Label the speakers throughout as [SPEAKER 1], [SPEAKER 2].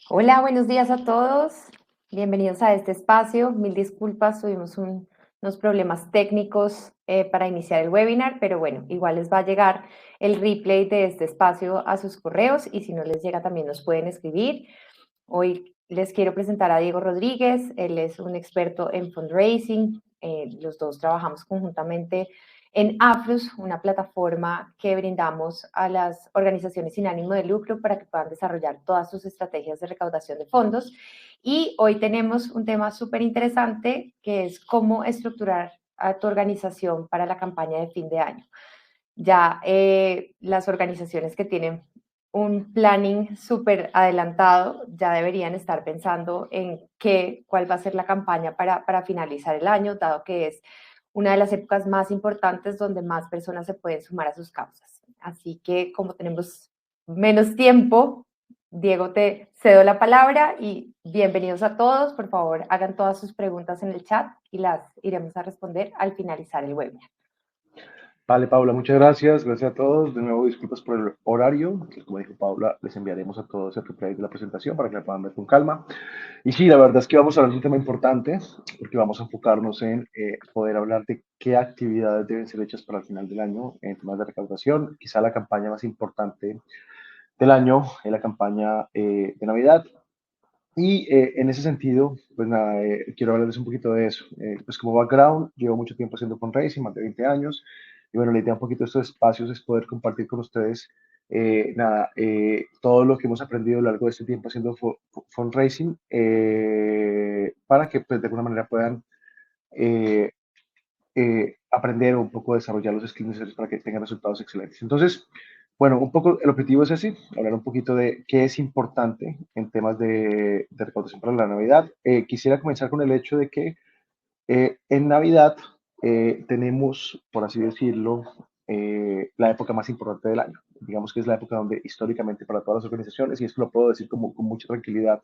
[SPEAKER 1] Hola, buenos días a todos. Bienvenidos a este espacio. Mil disculpas, tuvimos unos problemas técnicos para iniciar el webinar, pero bueno, igual les va a llegar el replay de este espacio a sus correos y si no les llega también nos pueden escribir. Hoy les quiero presentar a Diego Rodríguez. Él es un experto en fundraising. Los dos trabajamos conjuntamente en Aflus, una plataforma que brindamos a las organizaciones sin ánimo de lucro para que puedan desarrollar todas sus estrategias de recaudación de fondos. Y hoy tenemos un tema súper interesante que es cómo estructurar a tu organización para la campaña de fin de año. Ya las organizaciones que tienen un planning súper adelantado ya deberían estar pensando en cuál va a ser la campaña para finalizar el año, dado que es una de las épocas más importantes donde más personas se pueden sumar a sus causas. Así que como tenemos menos tiempo, Diego, te cedo la palabra y bienvenidos a todos. Por favor, hagan todas sus preguntas en el chat y las iremos a responder al finalizar el webinar.
[SPEAKER 2] Vale, Paula, muchas gracias. Gracias a todos. De nuevo, disculpas por el horario, que como dijo Paula, les enviaremos a todos el replay de la presentación para que la puedan ver con calma. Y sí, la verdad es que vamos a hablar de un tema importante, porque vamos a enfocarnos en poder hablar de qué actividades deben ser hechas para el final del año en temas de recaudación. Quizá la campaña más importante del año es la campaña de Navidad. Y en ese sentido, pues nada, quiero hablarles un poquito de eso. Pues como background, llevo mucho tiempo haciendo fundraising, más de 20 años, y bueno, la idea un poquito de estos espacios es poder compartir con ustedes, todo lo que hemos aprendido a lo largo de este tiempo haciendo fundraising, para que pues de alguna manera puedan eh, aprender o un poco desarrollar los skills necesarios para que tengan resultados excelentes. Entonces, bueno, un poco el objetivo es ese, hablar un poquito de qué es importante en temas de recaudación para la Navidad. Quisiera comenzar con el hecho de que en Navidad tenemos, por así decirlo, la época más importante del año. Digamos que es la época donde históricamente para todas las organizaciones, y esto lo puedo decir como, con mucha tranquilidad,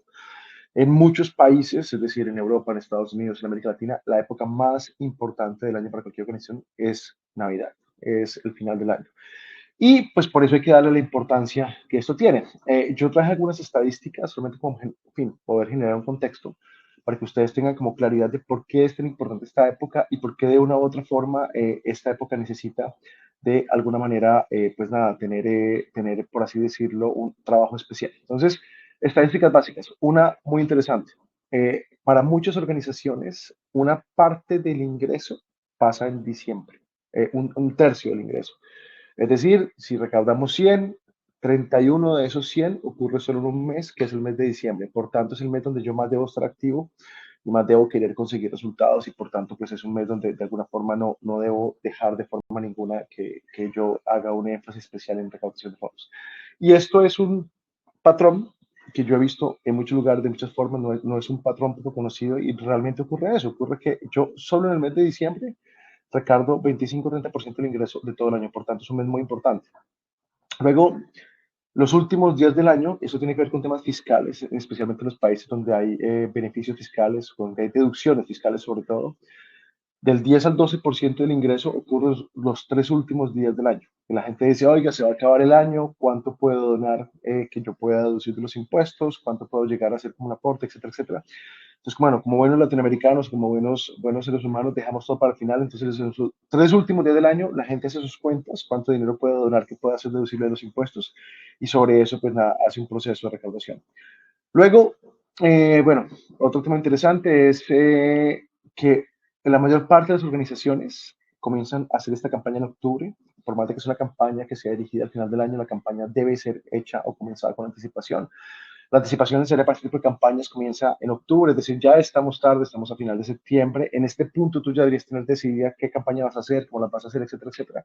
[SPEAKER 2] en muchos países, es decir, en Europa, en Estados Unidos, en América Latina, la época más importante del año para cualquier organización es Navidad, es el final del año. Y pues por eso hay que darle la importancia que esto tiene. Yo traje algunas estadísticas, solamente como, en fin, poder generar un contexto para que ustedes tengan como claridad de por qué es tan importante esta época y por qué de una u otra forma esta época necesita de alguna manera, pues nada, tener, por así decirlo, un trabajo especial. Entonces, estadísticas básicas. Una muy interesante. Para muchas organizaciones, una parte del ingreso pasa en diciembre, un tercio del ingreso. Es decir, si recaudamos 100, 31 de esos 100 ocurre solo en un mes, que es el mes de diciembre. Por tanto, es el mes donde yo más debo estar activo y más debo querer conseguir resultados y por tanto, pues es un mes donde de alguna forma no debo dejar de forma ninguna que yo haga un énfasis especial en recaudación de fondos. Y esto es un patrón que yo he visto en muchos lugares de muchas formas, no es un patrón poco conocido y realmente ocurre eso, ocurre que yo solo en el mes de diciembre recargo 25-30% del ingreso de todo el año, por tanto es un mes muy importante. Luego, los últimos días del año, eso tiene que ver con temas fiscales, especialmente en los países donde hay beneficios fiscales, donde hay deducciones fiscales sobre todo. Del 10 al 12% del ingreso ocurre los 3 últimos días del año. Y la gente dice, oiga, se va a acabar el año, ¿cuánto puedo donar que yo pueda deducir de los impuestos? ¿Cuánto puedo llegar a hacer como un aporte, etcétera, etcétera? Entonces, bueno, como buenos latinoamericanos, como buenos seres humanos, dejamos todo para el final. Entonces, en los 3 últimos días del año, la gente hace sus cuentas, cuánto dinero puede donar, que pueda hacer deducible de los impuestos, y sobre eso, pues nada, hace un proceso de recaudación. Luego, bueno, otro tema interesante es que la mayor parte de las organizaciones comienzan a hacer esta campaña en octubre. Por más de que es una campaña que sea dirigida al final del año, la campaña debe ser hecha o comenzar con anticipación. La anticipación necesaria para este tipo de campañas comienza en octubre, es decir, ya estamos tarde, estamos a final de septiembre. En este punto tú ya deberías tener decidida qué campaña vas a hacer, cómo la vas a hacer, etcétera, etcétera.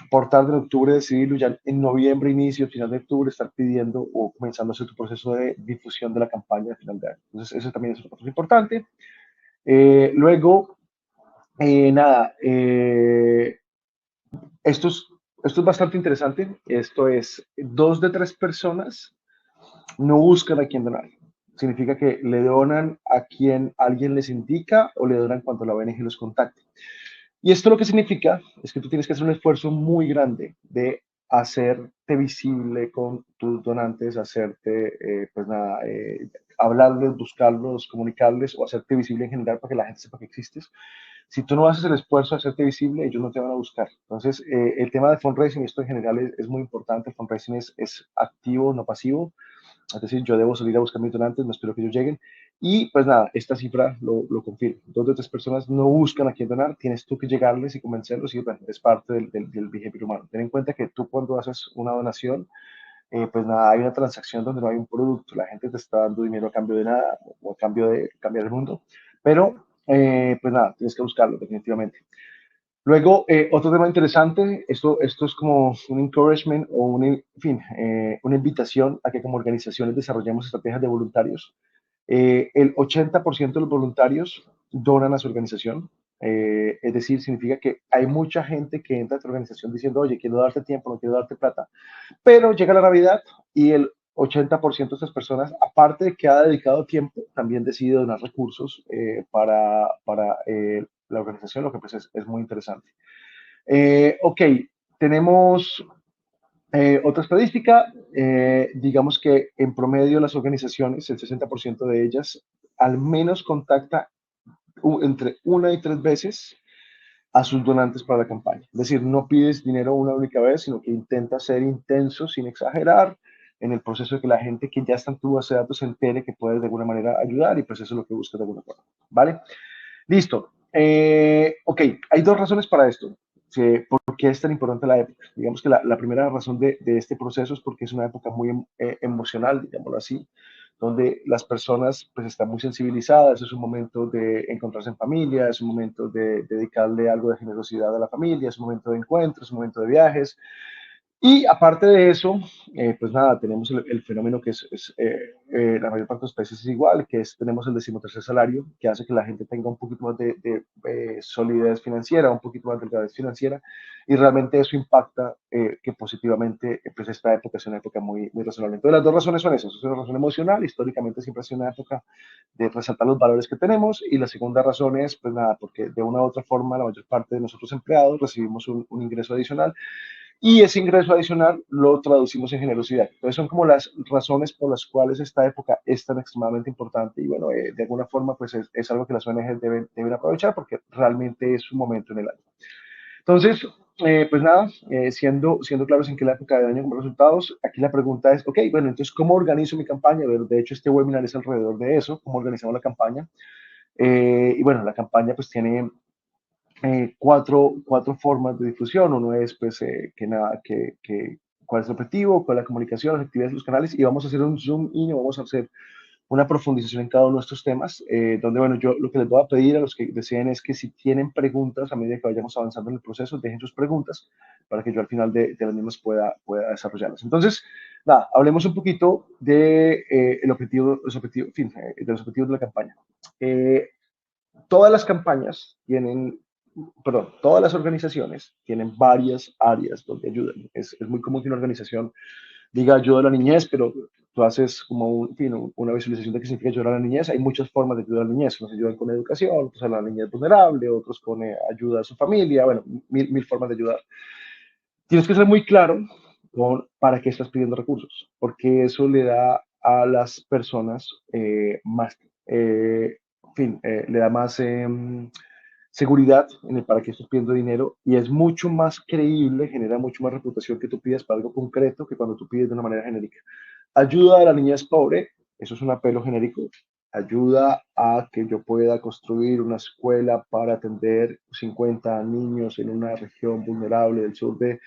[SPEAKER 2] Por tarde en octubre decidirlo, ya en noviembre, inicio, final de octubre, estar pidiendo o comenzando a hacer tu proceso de difusión de la campaña de final de año. Entonces, eso también es una cosa importante. Luego, nada, esto es, esto es bastante interesante. Esto es, 2 de 3 personas no buscan a quién donar. Significa que le donan a quien alguien les indica o le donan cuando la ONG los contacte. Y esto lo que significa es que tú tienes que hacer un esfuerzo muy grande de hacerte visible con tus donantes, hacerte, pues nada, hablarles, buscarlos, comunicarles o hacerte visible en general para que la gente sepa que existes. Si tú no haces el esfuerzo de hacerte visible, ellos no te van a buscar. Entonces, el tema de fundraising, esto en general es muy importante. El fundraising es activo, no pasivo. Es decir, yo debo salir a buscar mis donantes, no espero que ellos lleguen. Y pues nada, esta cifra lo confirma. Dos de tres personas no buscan a quién donar, tienes tú que llegarles y convencerlos y bueno, es parte del behavior humano. Ten en cuenta que tú cuando haces una donación, pues nada, hay una transacción donde no hay un producto, la gente te está dando dinero a cambio de nada o a cambio de cambiar el mundo, pero pues nada, tienes que buscarlo definitivamente. Luego, otro tema interesante, esto es como un encouragement o en fin, una invitación a que como organizaciones desarrollemos estrategias de voluntarios. El 80% de los voluntarios donan a su organización, es decir, significa que hay mucha gente que entra a tu organización diciendo, oye, quiero darte tiempo, no quiero darte plata, pero llega la Navidad y el 80% de estas personas, aparte de que ha dedicado tiempo, también decide donar recursos para la organización, lo que pues es muy interesante. Ok, tenemos otra estadística, digamos que en promedio las organizaciones, el 60% de ellas, al menos contacta entre una y tres veces a sus donantes para la campaña. Es decir, no pides dinero una única vez, sino que intenta ser intenso sin exagerar en el proceso de que la gente que ya está en tu base de datos se entere que puedes de alguna manera ayudar y pues eso es lo que buscas de alguna forma. ¿Vale? Listo. Ok, hay dos razones para esto. ¿Por qué es tan importante la época? Digamos que la primera razón de este proceso es porque es una época muy emocional, digámoslo así, donde las personas pues están muy sensibilizadas, es un momento de encontrarse en familia, es un momento de dedicarle algo de generosidad a la familia, es un momento de encuentros, es un momento de viajes, y aparte de eso, pues nada, tenemos el fenómeno que la mayor parte de los países es igual, que es tenemos el decimotercer salario, que hace que la gente tenga un poquito más de solidez financiera, un poquito más de delgadez financiera, y realmente eso impacta que positivamente, pues esta época es una época muy razonable. Entonces las dos razones son esas, es una razón emocional, históricamente siempre ha sido una época de resaltar los valores que tenemos, y la segunda razón es, pues nada, porque de una u otra forma la mayor parte de nosotros empleados recibimos un ingreso adicional y ese ingreso adicional lo traducimos en generosidad. Entonces son como las razones por las cuales esta época es tan extremadamente importante y bueno, de alguna forma pues es algo que las ONG deben aprovechar porque realmente es un momento en el año. Entonces, pues nada, siendo claros en qué la época del año como resultados, aquí la pregunta es, ok, bueno, entonces, ¿cómo organizo mi campaña? De hecho, este webinar es alrededor de eso, cómo organizamos la campaña. Y bueno, la campaña pues tiene cuatro formas de difusión. Uno es, pues, cuál es el objetivo, cuál es la comunicación, las actividades de los canales, y vamos a hacer un zoom in y vamos a hacer una profundización en cada uno de estos temas, donde, bueno, yo lo que les voy a pedir a los que deseen es que si tienen preguntas, a medida que vayamos avanzando en el proceso, dejen sus preguntas para que yo al final de las mismas pueda desarrollarlas. Entonces, nada, hablemos un poquito de el objetivo, en fin, de los objetivos de la campaña. Todas las campañas tienen, perdón, todas las organizaciones tienen varias áreas donde ayudan. Es muy común que una organización diga ayuda a la niñez, pero tú haces como una visualización de qué significa ayudar a la niñez. Hay muchas formas de ayudar a la niñez. Unos ayudan con educación, otros a la niñez vulnerable, otros con ayuda a su familia, bueno, mil formas de ayudar. Tienes que ser muy claro para qué estás pidiendo recursos, porque eso le da a las personas más, en fin, le da más seguridad en el para qué estás pidiendo dinero y es mucho más creíble, genera mucho más reputación que tú pidas para algo concreto que cuando tú pides de una manera genérica. Ayuda a la niñez pobre, eso es un apelo genérico. Ayuda a que yo pueda construir una escuela para atender 50 niños en una región vulnerable del sur de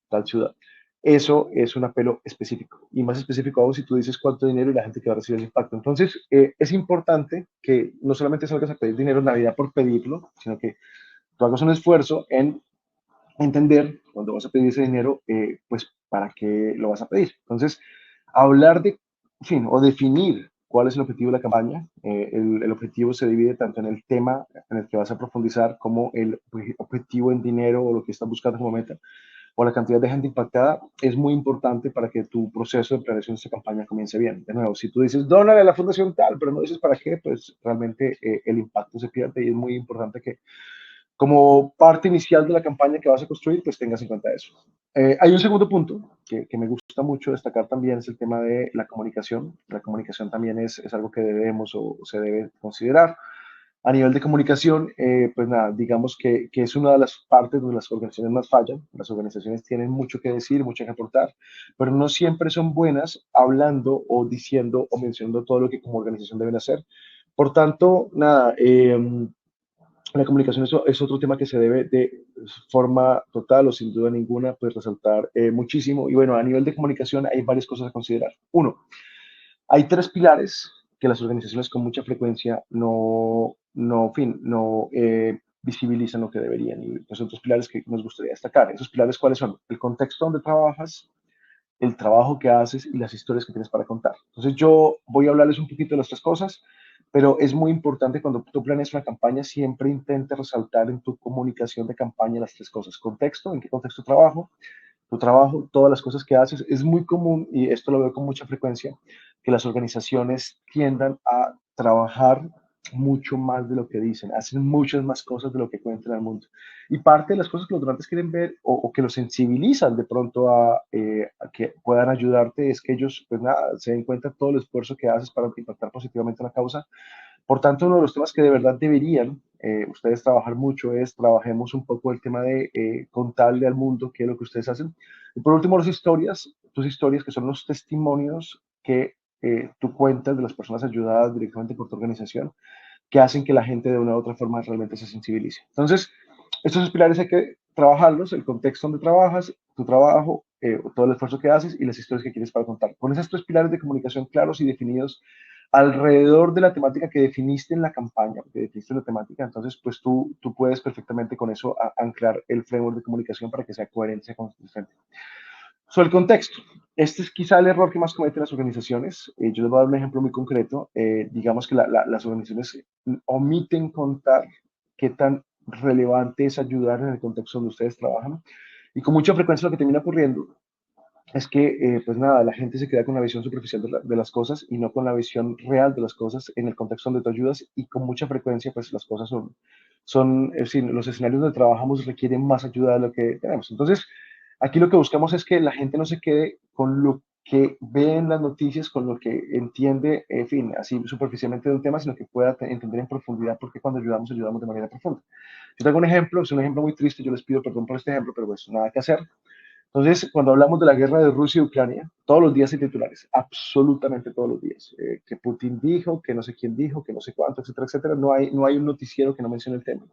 [SPEAKER 2] tal ciudad. Eso es un apelo específico y más específico aún si tú dices cuánto dinero y la gente que va a recibir ese impacto. Entonces, es importante que no solamente salgas a pedir dinero en Navidad por pedirlo, sino que tú hagas un esfuerzo en entender cuando vas a pedir ese dinero, pues para qué lo vas a pedir. Entonces, hablar de, en fin, o definir cuál es el objetivo de la campaña. El objetivo se divide tanto en el tema en el que vas a profundizar como el objetivo en dinero o lo que estás buscando como meta o la cantidad de gente impactada es muy importante para que tu proceso de planeación de esta campaña comience bien. De nuevo, si tú dices, dónale a la fundación tal, pero no dices para qué, pues realmente el impacto se pierde y es muy importante que como parte inicial de la campaña que vas a construir, pues tengas en cuenta eso. Hay un segundo punto que me gusta mucho destacar también, es el tema de la comunicación. La comunicación también es algo que debemos o se debe considerar. A nivel de comunicación, pues nada, digamos que es una de las partes donde las organizaciones más fallan. Las organizaciones tienen mucho que decir, mucho que aportar, pero no siempre son buenas hablando o diciendo o mencionando todo lo que como organización deben hacer. Por tanto, nada, la comunicación es otro tema que se debe de forma total o sin duda ninguna, pues resaltar muchísimo. Y bueno, a nivel de comunicación hay varias cosas a considerar. Uno, hay tres pilares que las organizaciones con mucha frecuencia no visibilizan lo que deberían. Y pues son tres pilares que nos gustaría destacar. ¿Esos pilares cuáles son? El contexto donde trabajas, el trabajo que haces y las historias que tienes para contar. Entonces yo voy a hablarles un poquito de las tres cosas, pero es muy importante cuando tú planeas una campaña, siempre intente resaltar en tu comunicación de campaña las tres cosas. Contexto, en qué contexto trabajo, tu trabajo, todas las cosas que haces. Es muy común, y esto lo veo con mucha frecuencia, que las organizaciones tiendan a trabajar mucho más de lo que dicen, hacen muchas más cosas de lo que cuentan al mundo. Y parte de las cosas que los donantes quieren ver o que los sensibilizan de pronto a que puedan ayudarte es que ellos, pues nada, se den cuenta de todo el esfuerzo que haces para impactar positivamente la causa. Por tanto, uno de los temas que de verdad deberían ustedes trabajar mucho es, trabajemos un poco el tema de contarle al mundo qué es lo que ustedes hacen. Y por último, las historias, tus historias que son los testimonios que tú cuentas de las personas ayudadas directamente por tu organización, que hacen que la gente de una u otra forma realmente se sensibilice. Entonces, estos dos pilares hay que trabajarlos, el contexto donde trabajas, tu trabajo, todo el esfuerzo que haces y las historias que quieres para contar. Con esos tres pilares de comunicación claros y definidos alrededor de la temática que definiste en la campaña, que definiste la temática, entonces pues tú puedes perfectamente con eso anclar el framework de comunicación para que sea coherente, sea consistente. Sobre el contexto, este es quizá el error que más cometen las organizaciones. Yo les voy a dar un ejemplo muy concreto. Digamos que las organizaciones omiten contar qué tan relevante es ayudar en el contexto donde ustedes trabajan. Y con mucha frecuencia lo que termina ocurriendo es que, pues nada, la gente se queda con la visión superficial de las cosas y no con la visión real de las cosas en el contexto donde tú ayudas y con mucha frecuencia, pues las cosas es decir, los escenarios donde trabajamos requieren más ayuda de lo que tenemos. Entonces, aquí lo que buscamos es que la gente no se quede con lo que ve en las noticias, con lo que entiende, en fin, así superficialmente de un tema, sino que pueda entender en profundidad, porque cuando ayudamos, ayudamos de manera profunda. Yo tengo un ejemplo, es un ejemplo muy triste, yo les pido perdón por este ejemplo, pero pues nada que hacer. Entonces, cuando hablamos de la guerra de Rusia y Ucrania, todos los días hay titulares, absolutamente todos los días. Que Putin dijo, que no sé quién dijo, que no sé cuánto, etcétera, etcétera. No hay un noticiero que no mencione el tema.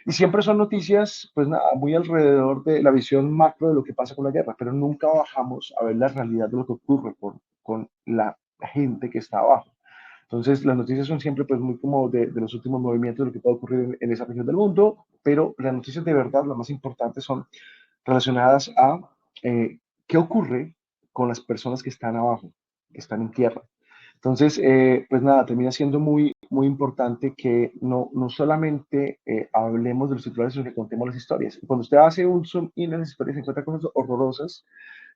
[SPEAKER 2] Y siempre son noticias, pues nada, muy alrededor de la visión macro de lo que pasa con la guerra, pero nunca bajamos a ver la realidad de lo que ocurre con la gente que está abajo. Entonces, las noticias son siempre pues muy como de los últimos movimientos de lo que puede ocurrir en esa región del mundo, pero las noticias de verdad, las más importantes, son relacionadas a qué ocurre con las personas que están abajo, que están en tierra. Entonces, pues nada, termina siendo muy importante que no solamente hablemos de los titulares, sino que contemos las historias. Y cuando usted hace un zoom in en las historias, se encuentra cosas horrorosas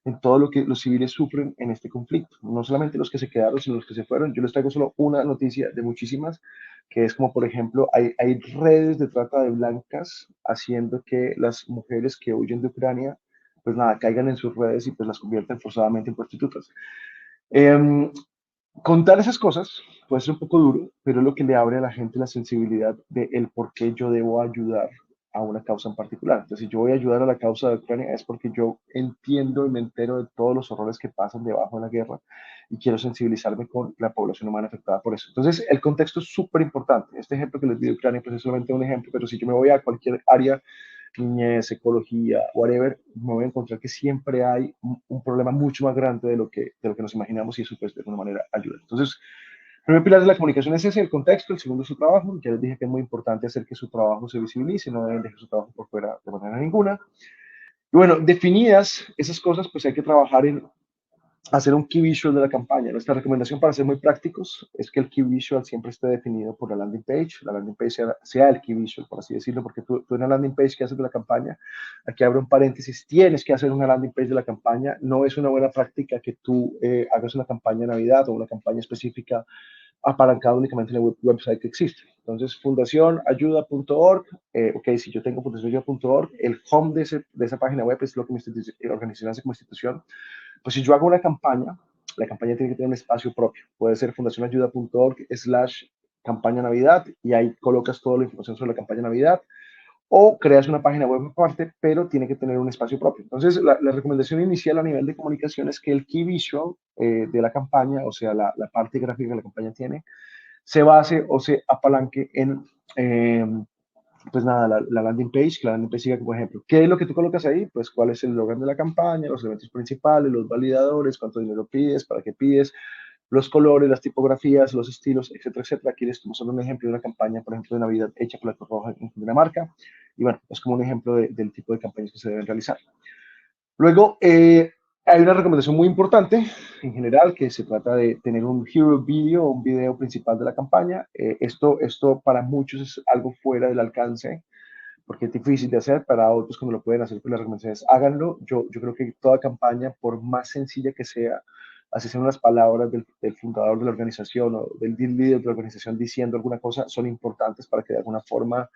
[SPEAKER 2] en todo lo que los civiles sufren en este conflicto. No solamente los que se quedaron, sino los que se fueron. Yo les traigo solo una noticia de muchísimas, que es como, por ejemplo, hay redes de trata de blancas haciendo que las mujeres que huyen de Ucrania, pues nada, caigan en sus redes y pues las convierten forzadamente en prostitutas. Eh, Contar esas cosas puede ser un poco duro, pero es lo que le abre a la gente la sensibilidad de el por qué yo debo ayudar a una causa en particular. Entonces, si yo voy a ayudar a la causa de Ucrania es porque yo entiendo y me entero de todos los horrores que pasan debajo de la guerra y quiero sensibilizarme con la población humana afectada por eso. Entonces, el contexto es súper importante. Este ejemplo que les di de Ucrania pues es solamente un ejemplo, pero si yo me voy a cualquier área, niñez, ecología, whatever, me voy a encontrar que siempre hay un problema mucho más grande de lo que nos imaginamos y eso pues de alguna manera ayuda. Entonces, el primer pilar de la comunicación es ese, el contexto, el segundo es su trabajo. Ya les dije que es muy importante hacer que su trabajo se visibilice, no deben dejar su trabajo por fuera de manera ninguna. Y bueno, definidas esas cosas, pues hay que trabajar en hacer un key visual de la campaña. Nuestra recomendación para ser muy prácticos es que el key visual siempre esté definido por la landing page. La landing page sea el key visual, por así decirlo, porque tú en la landing page que haces de la campaña, aquí abro un paréntesis, tienes que hacer una landing page de la campaña. No es una buena práctica que tú hagas una campaña de Navidad o una campaña específica apalancado únicamente en el website que existe. Entonces, fundacionayuda.org, ok, si yo tengo fundacionayuda.org, el home de esa página web es lo que mi organización hace como institución. Pues si yo hago una campaña, la campaña tiene que tener un espacio propio. Puede ser fundacionayuda.org/campaña Navidad y ahí colocas toda la información sobre la campaña Navidad o creas una página web aparte, pero tiene que tener un espacio propio. Entonces, la recomendación inicial a nivel de comunicación es que el key visual de la campaña, o sea, la parte gráfica que la campaña tiene, se base o se apalanque en, pues nada, la landing page, que la landing page siga como ejemplo. ¿Qué es lo que tú colocas ahí? Pues cuál es el eslogan de la campaña, los elementos principales, los validadores, cuánto dinero pides, para qué pides, los colores, las tipografías, los estilos, etcétera, etcétera. Aquí les estamos dando un ejemplo de una campaña, por ejemplo, de Navidad hecha por la Cruz Roja en Dinamarca. Y bueno, es como un ejemplo del tipo de campañas que se deben realizar. Luego, hay una recomendación muy importante en general que se trata de tener un hero video, un video principal de la campaña. Esto para muchos es algo fuera del alcance porque es difícil de hacer, para otros como lo pueden hacer, pues la recomendación es háganlo. Yo creo que toda campaña, por más sencilla que sea, así sean las palabras del fundador de la organización o del líder de la organización diciendo alguna cosa, son importantes para que de alguna forma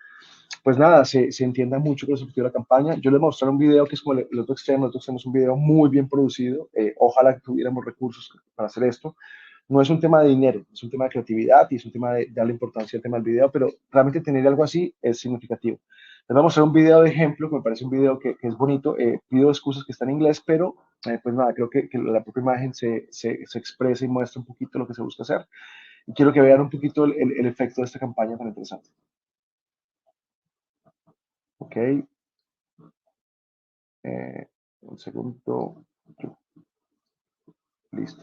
[SPEAKER 2] pues nada, se entienda mucho con el objetivo de la campaña. Yo les mostré un video que es como el otro extremo, nosotros tenemos un video muy bien producido, ojalá que tuviéramos recursos para hacer esto. No es un tema de dinero, es un tema de creatividad y es un tema de darle importancia al tema del video, pero realmente tener algo así es significativo. Les voy a mostrar un video de ejemplo, que me parece un video que es bonito. Pido excusas que está en inglés, pero pues nada, creo que la propia imagen se expresa y muestra un poquito lo que se busca hacer. Y quiero que vean un poquito el efecto de esta campaña tan interesante. Ok, un segundo. Listo.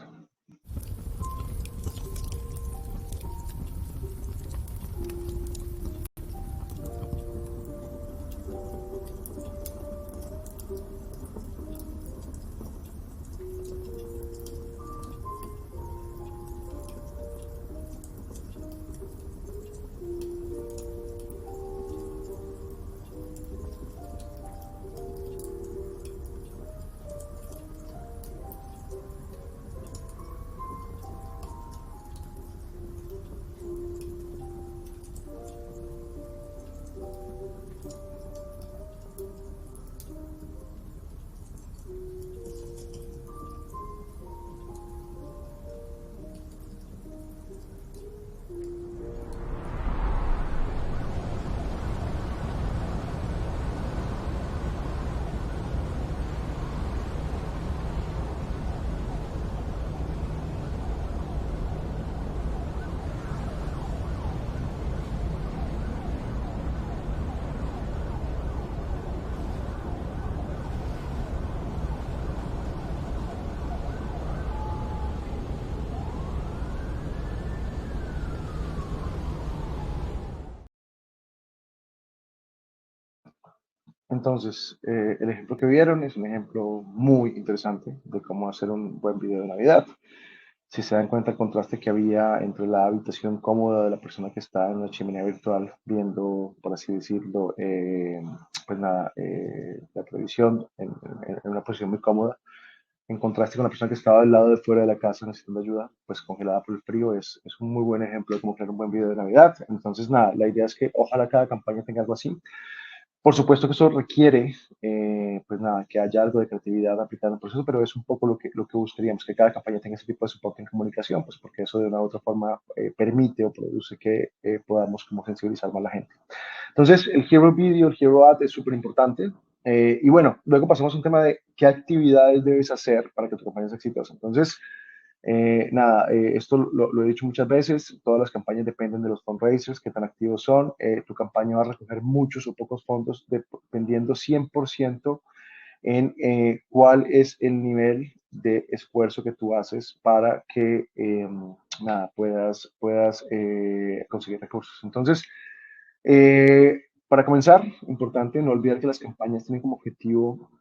[SPEAKER 2] Entonces, el ejemplo que vieron es un ejemplo muy interesante de cómo hacer un buen video de Navidad. Si se dan cuenta el contraste que había entre la habitación cómoda de la persona que está en una chimenea virtual viendo, por así decirlo, pues nada, la televisión en una posición muy cómoda, en contraste con la persona que estaba del lado de fuera de la casa necesitando ayuda, pues congelada por el frío, es un muy buen ejemplo de cómo crear un buen video de Navidad. Entonces, nada, la idea es que ojalá cada campaña tenga algo así. Por supuesto que eso requiere, pues nada, que haya algo de creatividad aplicada en el proceso, pero es un poco lo que buscaríamos, que cada campaña tenga ese tipo de soporte en comunicación, pues porque eso de una u otra forma permite o produce que podamos como sensibilizar más a la gente. Entonces, el Hero Video, el Hero Ad es súper importante. Y bueno, luego pasamos a un tema de qué actividades debes hacer para que tu campaña sea exitosa. Entonces, nada, esto lo he dicho muchas veces, todas las campañas dependen de los fundraisers, qué tan activos son. Tu campaña va a recoger muchos o pocos fondos dependiendo 100% en cuál es el nivel de esfuerzo que tú haces para que nada, puedas conseguir recursos. Entonces, para comenzar, importante no olvidar que las campañas tienen como objetivo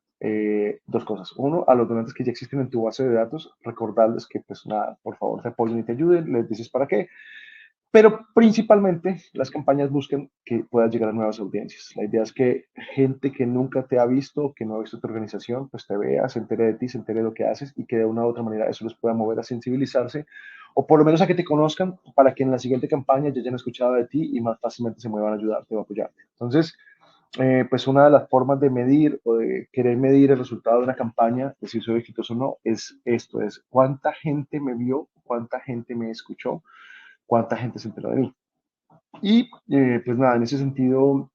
[SPEAKER 2] dos cosas. Uno, a los donantes que ya existen en tu base de datos, recordarles que, pues nada, por favor, te apoyen y te ayuden, les dices para qué. Pero principalmente las campañas buscan que puedas llegar a nuevas audiencias. La idea es que gente que nunca te ha visto, que no ha visto tu organización, pues te vea, se entere de ti, se entere de lo que haces y que de una u otra manera eso les pueda mover a sensibilizarse o por lo menos a que te conozcan para que en la siguiente campaña ya hayan escuchado de ti y más fácilmente se muevan a ayudarte o a apoyarte. Entonces, pues una de las formas de medir o de querer medir el resultado de una campaña, de si soy exitoso o no, es esto, es cuánta gente me vio, cuánta gente me escuchó, cuánta gente se enteró de mí. Y pues nada, en ese sentido,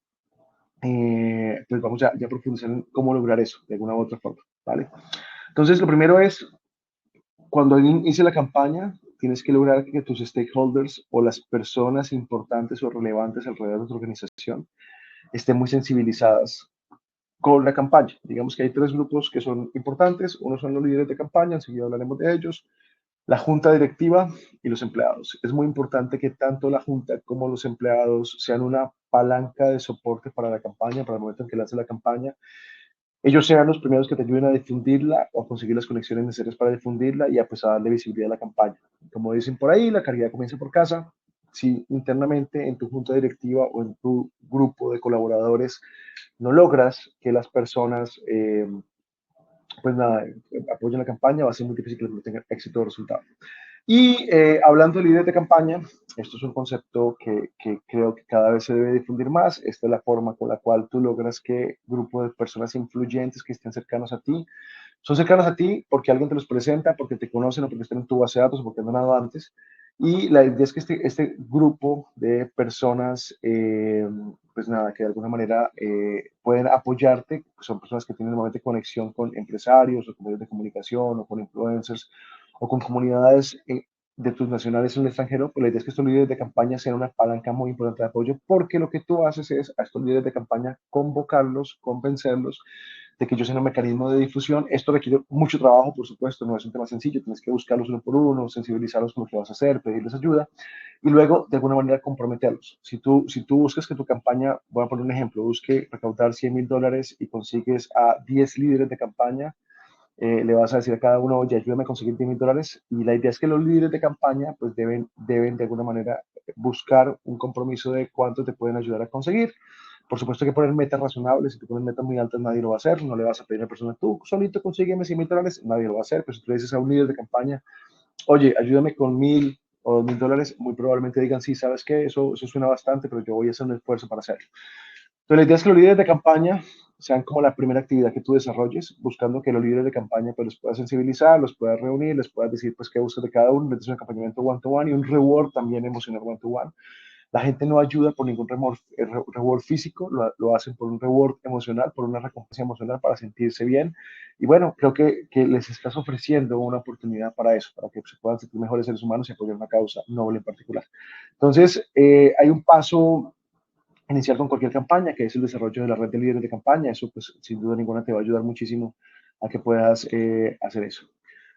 [SPEAKER 2] pues vamos ya a profundizar en cómo lograr eso de alguna u otra forma, ¿vale? Entonces, lo primero es, cuando inicie la campaña, tienes que lograr que tus stakeholders o las personas importantes o relevantes alrededor de tu organización estén muy sensibilizadas con la campaña. Digamos que hay tres grupos que son importantes. Uno son los líderes de campaña, enseguida hablaremos de ellos, la junta directiva y los empleados. Es muy importante que tanto la junta como los empleados sean una palanca de soporte para la campaña, para el momento en que lance la campaña. Ellos sean los primeros que te ayuden a difundirla o a conseguir las conexiones necesarias para difundirla y a, pues, a darle visibilidad a la campaña. Como dicen por ahí, la caridad comienza por casa. Si internamente en tu junta directiva o en tu grupo de colaboradores no logras que las personas, pues nada, apoyen la campaña, va a ser muy difícil que tengan éxito o resultado. Y hablando de líderes de campaña, esto es un concepto que creo que cada vez se debe difundir más. Esta es la forma con la cual tú logras que grupos de personas influyentes que estén cercanos a ti, son cercanos a ti porque alguien te los presenta, porque te conocen o porque están en tu base de datos o porque han donado antes. Y la idea es que este grupo de personas, pues nada, que de alguna manera pueden apoyarte, son personas que tienen normalmente conexión con empresarios o con medios de comunicación o con influencers o con comunidades de tus nacionales en el extranjero, pues la idea es que estos líderes de campaña sean una palanca muy importante de apoyo, porque lo que tú haces es a estos líderes de campaña convocarlos, convencerlos de que yo sea un mecanismo de difusión. Esto requiere mucho trabajo, por supuesto, no es un tema sencillo, tienes que buscarlos uno por uno, sensibilizarlos con lo que vas a hacer, pedirles ayuda y luego de alguna manera comprometerlos. Si tú buscas que tu campaña, voy a poner un ejemplo, busque recaudar $100,000 y consigues a 10 líderes de campaña, le vas a decir a cada uno, oye, ayúdame a conseguir $10,000 y la idea es que los líderes de campaña pues deben de alguna manera buscar un compromiso de cuánto te pueden ayudar a conseguir. Por supuesto que poner metas razonables, si tú pones metas muy altas nadie lo va a hacer, no le vas a pedir a una persona, tú solito consígueme $100,000, nadie lo va a hacer, pero si tú le dices a un líder de campaña, oye, ayúdame con 1,000 o $2,000, muy probablemente digan, sí, sabes qué, eso suena bastante, pero yo voy a hacer un esfuerzo para hacerlo. Entonces, la idea es que los líderes de campaña sean como la primera actividad que tú desarrolles, buscando que los líderes de campaña pues, los puedas sensibilizar, los puedas reunir, les puedas decir pues, qué buscas de cada uno, les des un acompañamiento one-to-one y un reward también emocional one-to-one. La gente no ayuda por ningún reward físico, lo hacen por un reward emocional, por una recompensa emocional para sentirse bien. Y bueno, creo que les estás ofreciendo una oportunidad para eso, para que se puedan sentir mejores seres humanos y apoyar una causa noble en particular. Entonces, hay un paso iniciar con cualquier campaña, que es el desarrollo de la red de líderes de campaña. Eso, pues, sin duda ninguna, te va a ayudar muchísimo a que puedas hacer eso.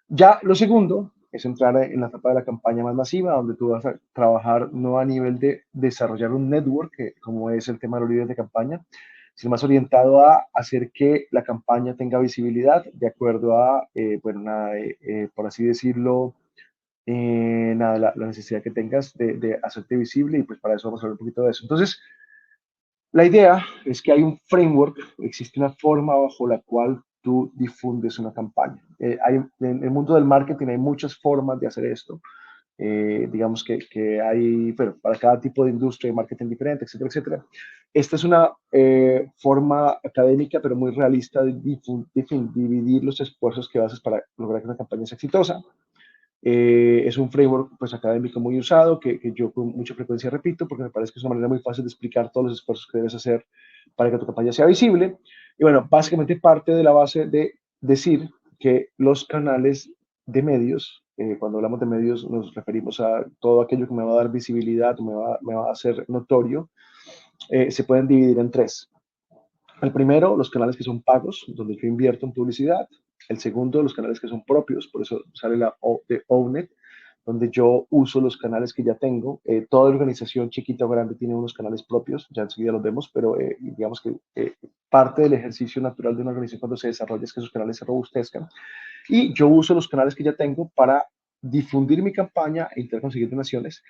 [SPEAKER 2] Ya lo segundo es entrar en la etapa de la campaña más masiva, donde tú vas a trabajar no a nivel de desarrollar un network, que, como es el tema de los líderes de campaña, sino más orientado a hacer que la campaña tenga visibilidad de acuerdo a, bueno, nada, por así decirlo, nada, la necesidad que tengas de hacerte visible y pues para eso vamos a hablar un poquito de eso. Entonces, la idea es que hay un framework, existe una forma bajo la cual tú difundes una campaña. En el mundo del marketing hay muchas formas de hacer esto. Digamos que hay, bueno, para cada tipo de industria hay marketing diferente, etcétera, etcétera. Esta es una forma académica, pero muy realista de dividir los esfuerzos que haces para lograr que una campaña sea exitosa. Es un framework pues, académico muy usado que yo con mucha frecuencia repito porque me parece que es una manera muy fácil de explicar todos los esfuerzos que debes hacer para que tu campaña sea visible. Y bueno, básicamente parte de la base de decir que los canales de medios, cuando hablamos de medios nos referimos a todo aquello que me va a dar visibilidad, me va a hacer notorio, se pueden dividir en tres. El primero, los canales que son pagos, donde yo invierto en publicidad. El segundo, los canales que son propios, por eso sale la O de Ownet, donde yo uso los canales que ya tengo. Toda organización, chiquita o grande, tiene unos canales propios, ya enseguida los vemos, pero digamos que parte del ejercicio natural de una organización cuando se desarrolla es que esos canales se robustezcan. Y yo uso los canales que ya tengo para difundir mi campaña e intentar conseguir donaciones.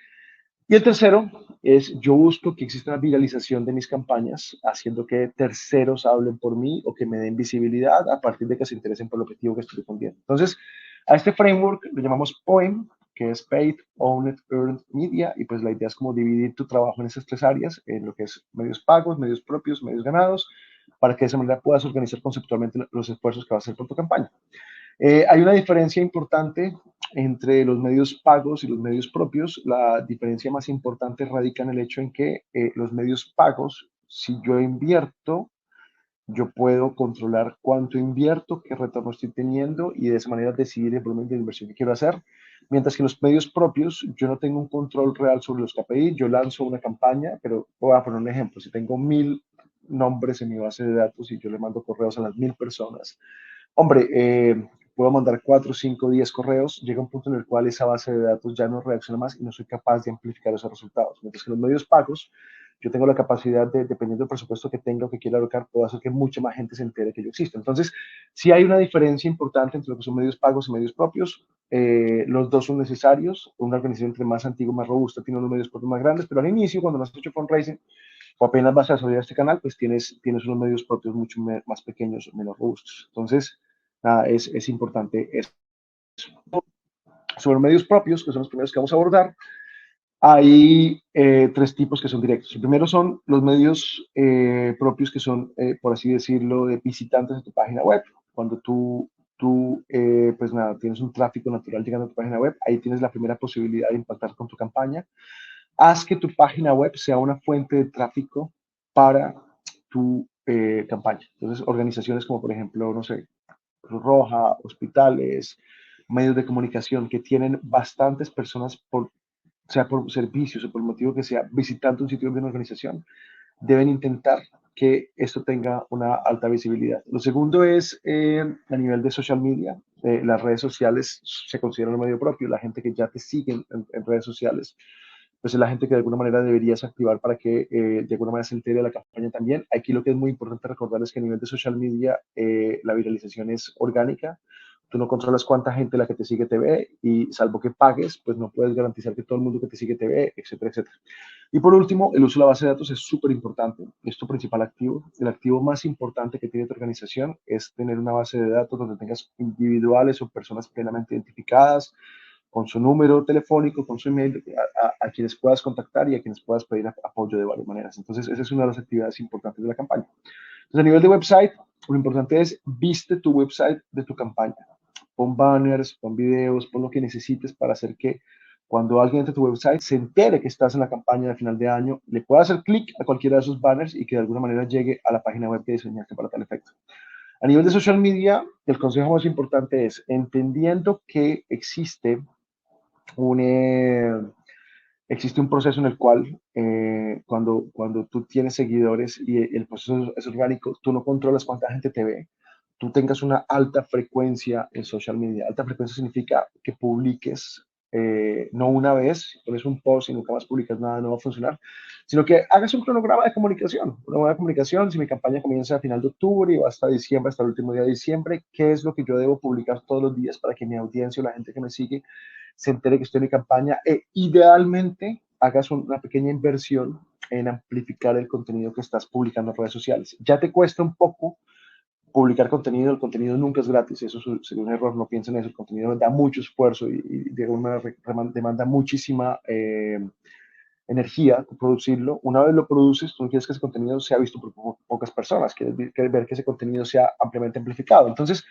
[SPEAKER 2] Y el tercero es yo busco que exista una viralización de mis campañas, haciendo que terceros hablen por mí o que me den visibilidad a partir de que se interesen por el objetivo que estoy difundiendo. Entonces, a este framework lo llamamos POEM, que es Paid, Owned, Earned, Media, y pues la idea es como dividir tu trabajo en esas tres áreas, en lo que es medios pagos, medios propios, medios ganados, para que de esa manera puedas organizar conceptualmente los esfuerzos que vas a hacer por tu campaña. Hay una diferencia importante entre los medios pagos y los medios propios. La diferencia más importante radica en el hecho en que los medios pagos, si yo invierto, yo puedo controlar cuánto invierto, qué retorno estoy teniendo y de esa manera decidir el volumen de inversión que quiero hacer. Mientras que los medios propios, yo no tengo un control real sobre los KPI, yo lanzo una campaña, pero voy a poner un ejemplo, si tengo 1000 nombres en mi base de datos y yo le mando correos a las 1000 personas, hombre, puedo mandar 4, 5, 10 correos, llega un punto en el cual esa base de datos ya no reacciona más y no soy capaz de amplificar esos resultados. Mientras que los medios pagos, yo tengo la capacidad de, dependiendo del presupuesto que tenga o que quiera alocar, puedo hacer que mucha más gente se entere que yo existo. Entonces, sí hay una diferencia importante entre lo que son medios pagos y medios propios. Los dos son necesarios. Una organización entre más antigua, más robusta, tiene unos medios propios más grandes, pero al inicio, cuando no has hecho fundraising o apenas vas a desarrollar este canal, pues tienes unos medios propios mucho más pequeños, menos robustos. Entonces, nada, es importante eso. Sobre medios propios, que son los primeros que vamos a abordar, hay tres tipos que son directos. El primero son los medios propios que son, por así decirlo, de visitantes de tu página web. Cuando tú pues nada, tienes un tráfico natural llegando a tu página web, ahí tienes la primera posibilidad de impactar con tu campaña. Haz que tu página web sea una fuente de tráfico para tu campaña. Entonces, organizaciones como, por ejemplo, no sé, Cruz Roja, hospitales, medios de comunicación que tienen bastantes personas, sea por servicios o por el motivo que sea, visitando un sitio de una organización, deben intentar que esto tenga una alta visibilidad. Lo segundo es a nivel de social media. Las redes sociales se consideran un medio propio. La gente que ya te sigue en redes sociales, pues es la gente que de alguna manera deberías activar para que de alguna manera se entere de la campaña también. Aquí lo que es muy importante recordar es que a nivel de social media la viralización es orgánica. Tú no controlas cuánta gente la que te sigue te ve y salvo que pagues, pues no puedes garantizar que todo el mundo que te sigue te ve, etcétera, etcétera. Y por último, el uso de la base de datos es súper importante. Es tu principal activo. El activo más importante que tiene tu organización es tener una base de datos donde tengas individuales o personas plenamente identificadas, con su número telefónico, con su email, a quienes puedas contactar y a quienes puedas pedir apoyo de varias maneras. Entonces, esa es una de las actividades importantes de la campaña. Entonces, a nivel de website, lo importante es viste tu website de tu campaña. Pon banners, pon videos, pon lo que necesites para hacer que cuando alguien entre a tu website se entere que estás en la campaña de final de año, le pueda hacer clic a cualquiera de esos banners y que de alguna manera llegue a la página web que diseñaste para tal efecto. A nivel de social media, el consejo más importante es, entendiendo que un, eh, existe un proceso en el cual cuando tú tienes seguidores y el proceso es orgánico, tú no controlas cuánta gente te ve, tú tengas una alta frecuencia en social media. Alta frecuencia significa que publiques no una vez, pones un post y nunca más publicas nada, no va a funcionar, sino que hagas un cronograma de comunicación. Una buena comunicación, si mi campaña comienza a final de octubre y va hasta diciembre, hasta el último día de diciembre, ¿qué es lo que yo debo publicar todos los días para que mi audiencia o la gente que me sigue se entere que estoy en mi campaña e idealmente hagas una pequeña inversión en amplificar el contenido que estás publicando en redes sociales? Ya te cuesta un poco publicar contenido, el contenido nunca es gratis, eso sería un error, no piensen en eso, el contenido da mucho esfuerzo y de alguna manera demanda muchísima energía producirlo. Una vez lo produces, tú no quieres que ese contenido sea visto por pocas personas, quieres ver que ese contenido sea ampliamente amplificado. Entonces,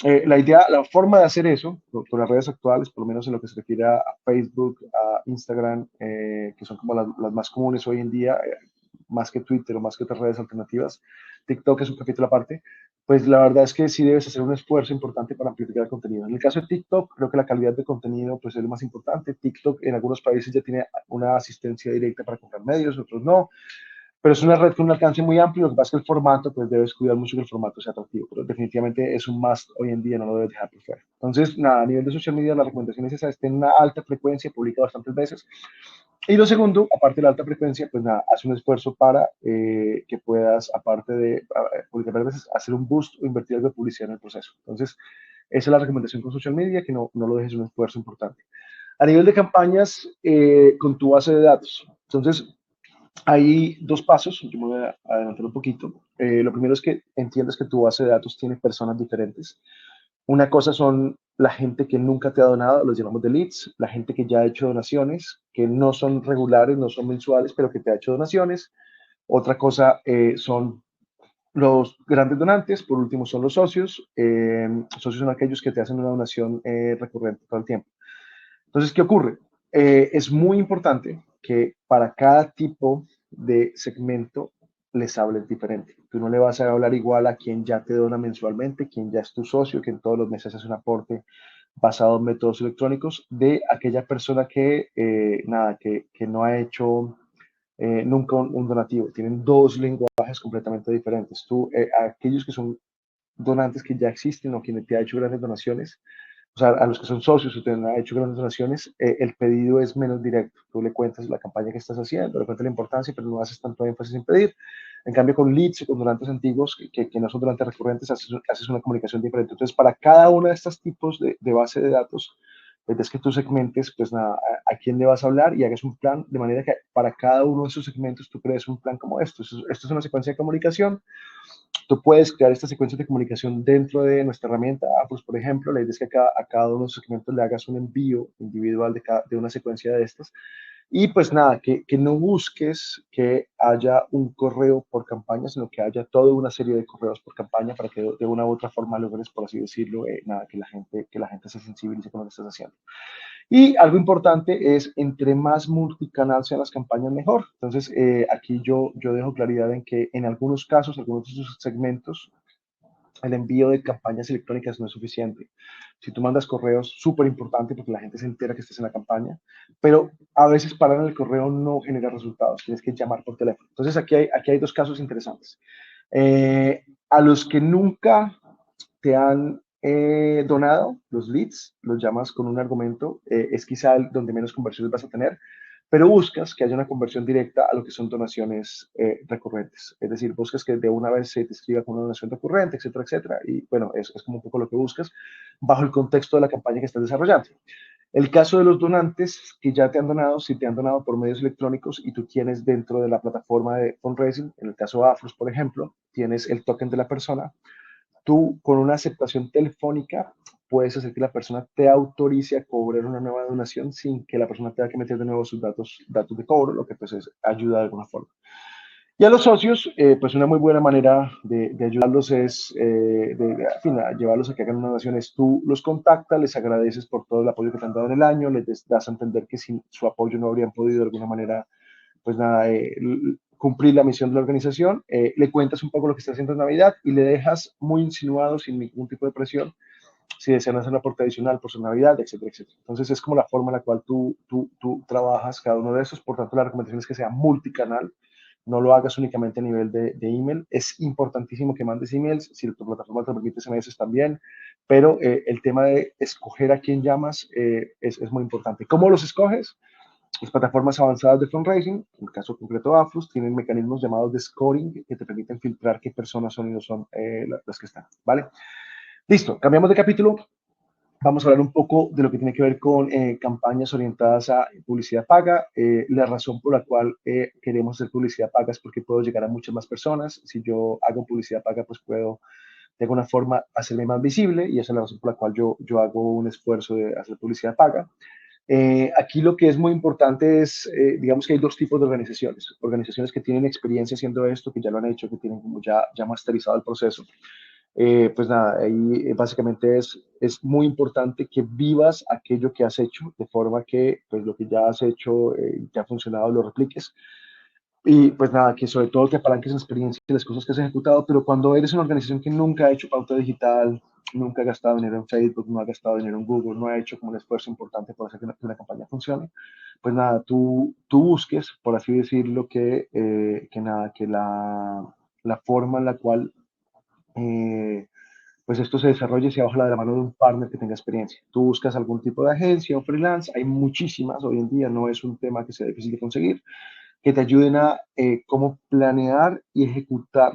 [SPEAKER 2] la idea, la forma de hacer eso con las redes actuales, por lo menos en lo que se refiere a Facebook, a Instagram, que son como las más comunes hoy en día, más que Twitter o más que otras redes alternativas, TikTok es un capítulo aparte, pues la verdad es que sí debes hacer un esfuerzo importante para amplificar el contenido. En el caso de TikTok, creo que la calidad de contenido pues, es lo más importante. TikTok en algunos países ya tiene una asistencia directa para comprar medios, otros no, pero es una red con un alcance muy amplio. Lo que pasa es que el formato, pues debes cuidar mucho que el formato sea atractivo, pero definitivamente es un must hoy en día, no lo debes dejar por fuera. Entonces, nada, a nivel de social media, la recomendación es esa, tener una alta frecuencia, publica bastantes veces. Y lo segundo, aparte de la alta frecuencia, pues nada, haz un esfuerzo para que puedas, aparte de publicar veces, hacer un boost o invertir algo de publicidad en el proceso. Entonces, esa es la recomendación con social media, que no lo dejes un esfuerzo importante. A nivel de campañas, con tu base de datos. Entonces, hay dos pasos, yo me voy a adelantar un poquito. Lo primero es que entiendas que tu base de datos tiene personas diferentes. Una cosa son la gente que nunca te ha donado, los llamamos de leads, la gente que ya ha hecho donaciones, que no son regulares, no son mensuales, pero que te ha hecho donaciones. Otra cosa son los grandes donantes, por último son los socios. Socios son aquellos que te hacen una donación recurrente todo el tiempo. Entonces, ¿qué ocurre? Es muy importante que para cada tipo de segmento les hables diferente. Tú no le vas a hablar igual a quien ya te dona mensualmente, quien ya es tu socio, quien todos los meses hace un aporte basado en métodos electrónicos, de aquella persona que, nada, que no ha hecho nunca un donativo. Tienen dos lenguajes completamente diferentes. Tú, aquellos que son donantes que ya existen o quienes te ha hecho grandes donaciones, o sea, a los que son socios o te han hecho grandes donaciones, el pedido es menos directo. Tú le cuentas la campaña que estás haciendo, le cuentas la importancia, pero no haces tanto énfasis en pedir. En cambio, con leads o con donantes antiguos, que no son donantes recurrentes, haces una comunicación diferente. Entonces, para cada uno de estos tipos de base de datos, es que tú segmentes, pues nada, a quién le vas a hablar y hagas un plan de manera que para cada uno de esos segmentos tú crees un plan como esto. Esto es una secuencia de comunicación. Tú puedes crear estas secuencias de comunicación dentro de nuestra herramienta Apple, por ejemplo. La idea es que a cada uno de los segmentos le hagas un envío individual de una secuencia de estas. Y pues nada, que no busques que haya un correo por campaña, sino que haya toda una serie de correos por campaña para que de una u otra forma logres, por así decirlo, nada, que la gente se sensibilice con lo que estás haciendo. Y algo importante es, entre más multicanal sean las campañas, mejor. Entonces, aquí yo dejo claridad en que en algunos casos, algunos de sus segmentos, el envío de campañas electrónicas no es suficiente. Si tú mandas correos, súper importante porque la gente se entera que estás en la campaña, pero a veces parar en el correo no genera resultados, tienes que llamar por teléfono. Entonces aquí hay dos casos interesantes. A los que nunca te han donado, los leads, los llamas con un argumento, es quizá el donde menos conversiones vas a tener, pero buscas que haya una conversión directa a lo que son donaciones recurrentes. Es decir, buscas que de una vez se te escriba con una donación recurrente, etcétera, etcétera. Y bueno, es como un poco lo que buscas bajo el contexto de la campaña que estás desarrollando. El caso de los donantes que ya te han donado, si te han donado por medios electrónicos y tú tienes dentro de la plataforma de fundraising, en el caso de Afros, por ejemplo, tienes el token de la persona, tú con una aceptación telefónica puedes hacer que la persona te autorice a cobrar una nueva donación sin que la persona tenga que meter de nuevo sus datos de cobro, lo que pues es ayuda de alguna forma. Y a los socios, pues una muy buena manera de ayudarlos es, al final, llevarlos a que hagan una donación es tú los contactas, les agradeces por todo el apoyo que te han dado en el año, les das a entender que sin su apoyo no habrían podido de alguna manera, pues nada, cumplir la misión de la organización, le cuentas un poco lo que está haciendo en Navidad y le dejas muy insinuado, sin ningún tipo de presión, si desean hacer un aporte adicional por su Navidad, etcétera, etcétera. Entonces es como la forma en la cual tú trabajas cada uno de esos. Por tanto, la recomendación es que sea multicanal, no lo hagas únicamente a nivel de email. Es importantísimo que mandes emails, si tu plataforma te permite SMS también, pero el tema de escoger a quién llamas es muy importante. ¿Cómo los escoges? Las plataformas avanzadas de fundraising, en el caso concreto Aflus, tienen mecanismos llamados de scoring que te permiten filtrar qué personas son y no son las que están, ¿vale? Listo, cambiamos de capítulo. Vamos a hablar un poco de lo que tiene que ver con campañas orientadas a publicidad paga. La razón por la cual queremos hacer publicidad paga es porque puedo llegar a muchas más personas. Si yo hago publicidad paga, pues puedo de alguna forma hacerme más visible y esa es la razón por la cual yo hago un esfuerzo de hacer publicidad paga. Aquí lo que es muy importante es, digamos que hay dos tipos de organizaciones. Organizaciones que tienen experiencia haciendo esto, que ya lo han hecho, que tienen como ya masterizado el proceso. Pues nada, ahí básicamente es muy importante que vivas aquello que has hecho, de forma que pues lo que ya has hecho, que ha funcionado, lo repliques. Y pues nada, que sobre todo te apalanques en experiencia y las cosas que has ejecutado, pero cuando eres una organización que nunca ha hecho pauta digital, nunca ha gastado dinero en Facebook, no ha gastado dinero en Google, no ha hecho como un esfuerzo importante por hacer que una campaña funcione, pues nada, tú busques, por así decirlo, que nada, que la forma en la cual pues esto se desarrolle sea bajo la de la mano de un partner que tenga experiencia. Tú buscas algún tipo de agencia o freelance, hay muchísimas hoy en día, no es un tema que sea difícil de conseguir, que te ayuden a cómo planear y ejecutar,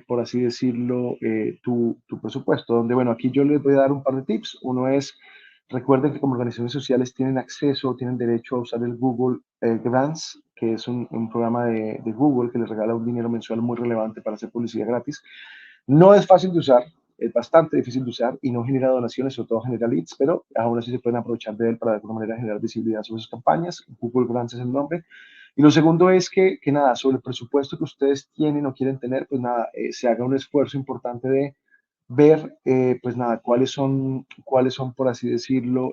[SPEAKER 2] por así decirlo, tu presupuesto. Donde, bueno, aquí yo les voy a dar un par de tips. Uno es, recuerden que como organizaciones sociales tienen acceso, tienen derecho a usar el Google Grants, que es un programa de Google que les regala un dinero mensual muy relevante para hacer publicidad gratis. No es fácil de usar, es bastante difícil de usar y no genera donaciones, sobre todo genera leads, pero aún así se pueden aprovechar de él para de alguna manera generar visibilidad sobre sus campañas. Google Grants es el nombre. Y lo segundo es que nada, sobre el presupuesto que ustedes tienen o quieren tener, pues nada, se haga un esfuerzo importante de ver, pues nada, cuáles son, por así decirlo,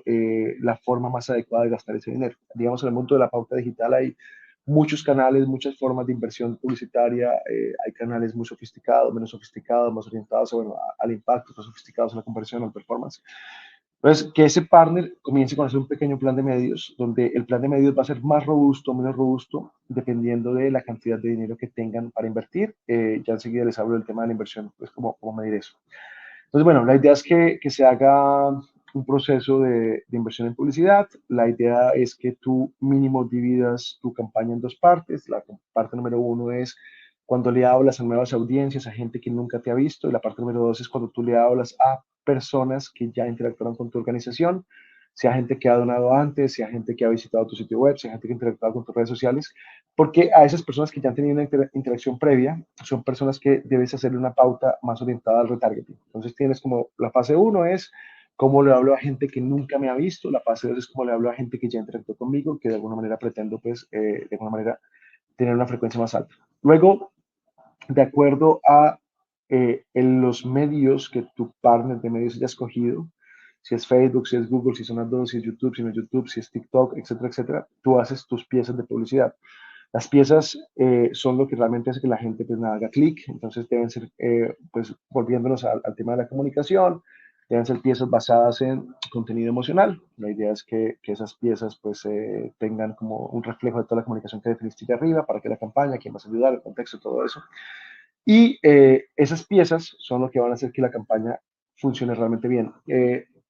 [SPEAKER 2] la forma más adecuada de gastar ese dinero. Digamos, en el mundo de la pauta digital hay muchos canales, muchas formas de inversión publicitaria, hay canales muy sofisticados, menos sofisticados, más orientados bueno, al impacto, más sofisticados a la conversión, al performance. Entonces, que ese partner comience con hacer un pequeño plan de medios, donde el plan de medios va a ser más robusto o menos robusto, dependiendo de la cantidad de dinero que tengan para invertir. Ya enseguida les hablo del tema de la inversión, pues cómo medir eso. Entonces, bueno, la idea es que se haga un proceso de inversión en publicidad. La idea es que tú mínimo dividas tu campaña en dos partes. La parte número uno es cuando le hablas a nuevas audiencias, a gente que nunca te ha visto. Y la parte número dos es cuando tú le hablas a personas que ya interactuaron con tu organización, sea gente que ha donado antes, sea gente que ha visitado tu sitio web, sea gente que ha interactuado con tus redes sociales, porque a esas personas que ya han tenido una interacción previa, son personas que debes hacerle una pauta más orientada al retargeting. Entonces tienes como la fase uno es cómo le hablo a gente que nunca me ha visto, la fase 2 es cómo le hablo a gente que ya interactuó conmigo, que de alguna manera pretendo, pues, de alguna manera tener una frecuencia más alta. Luego, de acuerdo a en los medios que tu partner de medios haya escogido, si es Facebook, si es Google, si son las dos, si es YouTube, si no es YouTube, si es TikTok, etcétera, etcétera, tú haces tus piezas de publicidad. Las piezas son lo que realmente hace que la gente pues nada, haga clic, entonces deben ser, pues volviéndonos al tema de la comunicación, deben ser piezas basadas en contenido emocional. La idea es que esas piezas pues tengan como un reflejo de toda la comunicación que definiste de arriba, para que la campaña, quién vas a ayudar, el contexto, todo eso. Y esas piezas son lo que van a hacer que la campaña funcione realmente bien.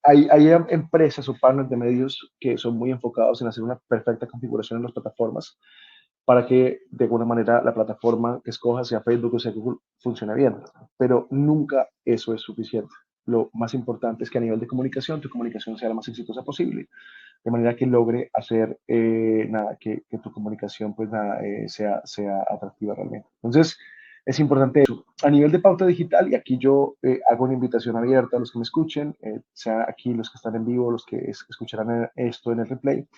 [SPEAKER 2] Hay empresas o partners de medios que son muy enfocados en hacer una perfecta configuración en las plataformas para que de alguna manera la plataforma que escojas, sea Facebook o sea Google, funcione bien. Pero nunca eso es suficiente. Lo más importante es que a nivel de comunicación, tu comunicación sea la más exitosa posible, de manera que logre hacer nada, que tu comunicación pues nada, sea atractiva realmente. Entonces, es importante eso. A nivel de pauta digital, y aquí yo hago una invitación abierta a los que me escuchen, sea aquí los que están en vivo, los que escucharán esto en el replay,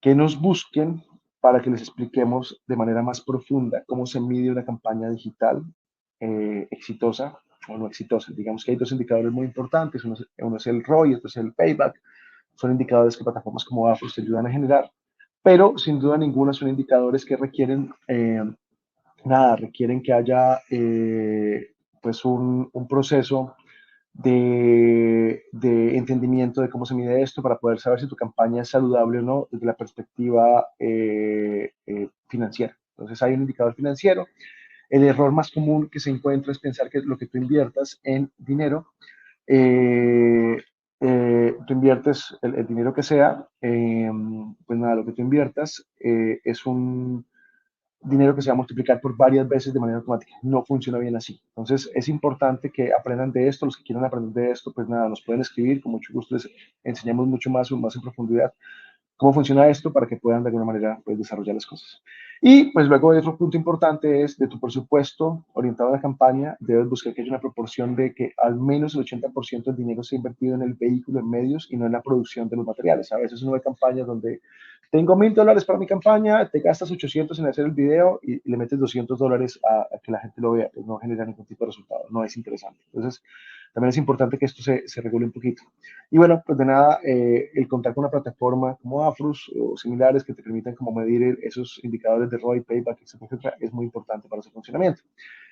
[SPEAKER 2] que nos busquen para que les expliquemos de manera más profunda cómo se mide una campaña digital exitosa o no exitosa. Digamos que hay dos indicadores muy importantes, uno es el ROI, otro es el payback. Son indicadores que plataformas como Afros te ayudan a generar, pero sin duda ninguna son indicadores que requieren, requieren que haya pues un proceso de entendimiento de cómo se mide esto para poder saber si tu campaña es saludable o no desde la perspectiva financiera. Entonces hay un indicador financiero. El error más común que se encuentra es pensar que lo que tú inviertas en dinero, eh, tú inviertes el dinero que sea, pues nada, lo que tú inviertas es un dinero que se va a multiplicar por varias veces de manera automática. No funciona bien así. Entonces es importante que aprendan de esto. Los que quieran aprender de esto, pues nada, nos pueden escribir. Con mucho gusto les enseñamos mucho más en profundidad cómo funciona esto para que puedan de alguna manera pues, desarrollar las cosas. Y pues luego otro punto importante es de tu presupuesto orientado a la campaña, debes buscar que haya una proporción de que al menos el 80% del dinero sea invertido en el vehículo, en medios y no en la producción de los materiales. A veces uno ve campañas donde tengo $1000 para mi campaña, te gastas 800 en hacer el video y le metes $200 a que la gente lo vea, pues no genera ningún tipo de resultado, no es interesante. Entonces, también es importante que esto se regule un poquito. Y bueno, pues de nada, el contar con una plataforma como Afrus o similares que te permitan como medir esos indicadores de ROI, payback, etcétera, etcétera, es muy importante para su funcionamiento.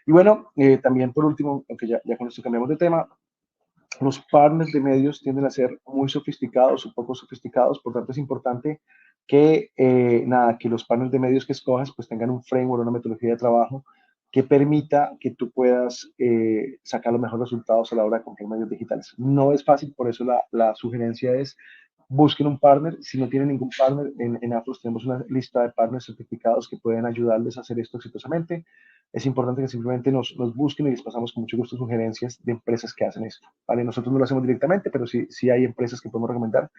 [SPEAKER 2] Y bueno, también por último, aunque ya con esto cambiamos de tema, los partners de medios tienden a ser muy sofisticados o poco sofisticados, por tanto es importante que, que los partners de medios que escojas pues tengan un framework, una metodología de trabajo que permita que tú puedas sacar los mejores resultados a la hora de comprar medios digitales. No es fácil, por eso la sugerencia es busquen un partner. Si no tienen ningún partner, en Afros tenemos una lista de partners certificados que pueden ayudarles a hacer esto exitosamente. Es importante que simplemente nos busquen y les pasamos con mucho gusto sugerencias de empresas que hacen esto. ¿Vale? Nosotros no lo hacemos directamente, pero sí hay empresas que podemos recomendar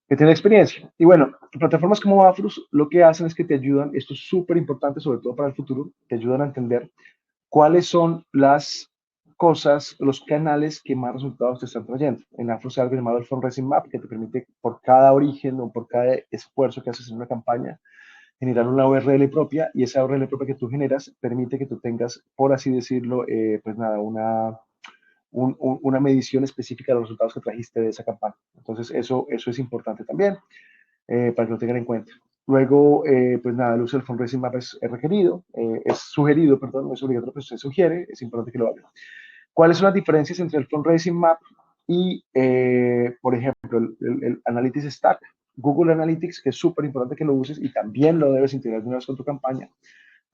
[SPEAKER 2] que tienen experiencia. Y bueno, plataformas como Afrus lo que hacen es que te ayudan, esto es súper importante, sobre todo para el futuro, te ayudan a entender cuáles son las cosas, los canales que más resultados te están trayendo. En Afro hay algo llamado el Fundraising Map, que te permite por cada origen o por cada esfuerzo que haces en una campaña, generar una URL propia, y esa URL propia que tú generas permite que tú tengas, por así decirlo, pues nada, una medición específica de los resultados que trajiste de esa campaña. Entonces, eso es importante también, para que lo tengan en cuenta. Luego, pues nada, el uso del fundraising map es requerido, es sugerido, perdón, no es obligatorio, pero se sugiere, es importante que lo hagan. ¿Cuáles son las diferencias entre el fundraising map y, por ejemplo, el Analytics Stack? Google Analytics, que es súper importante que lo uses y también lo debes integrar de una vez con tu campaña,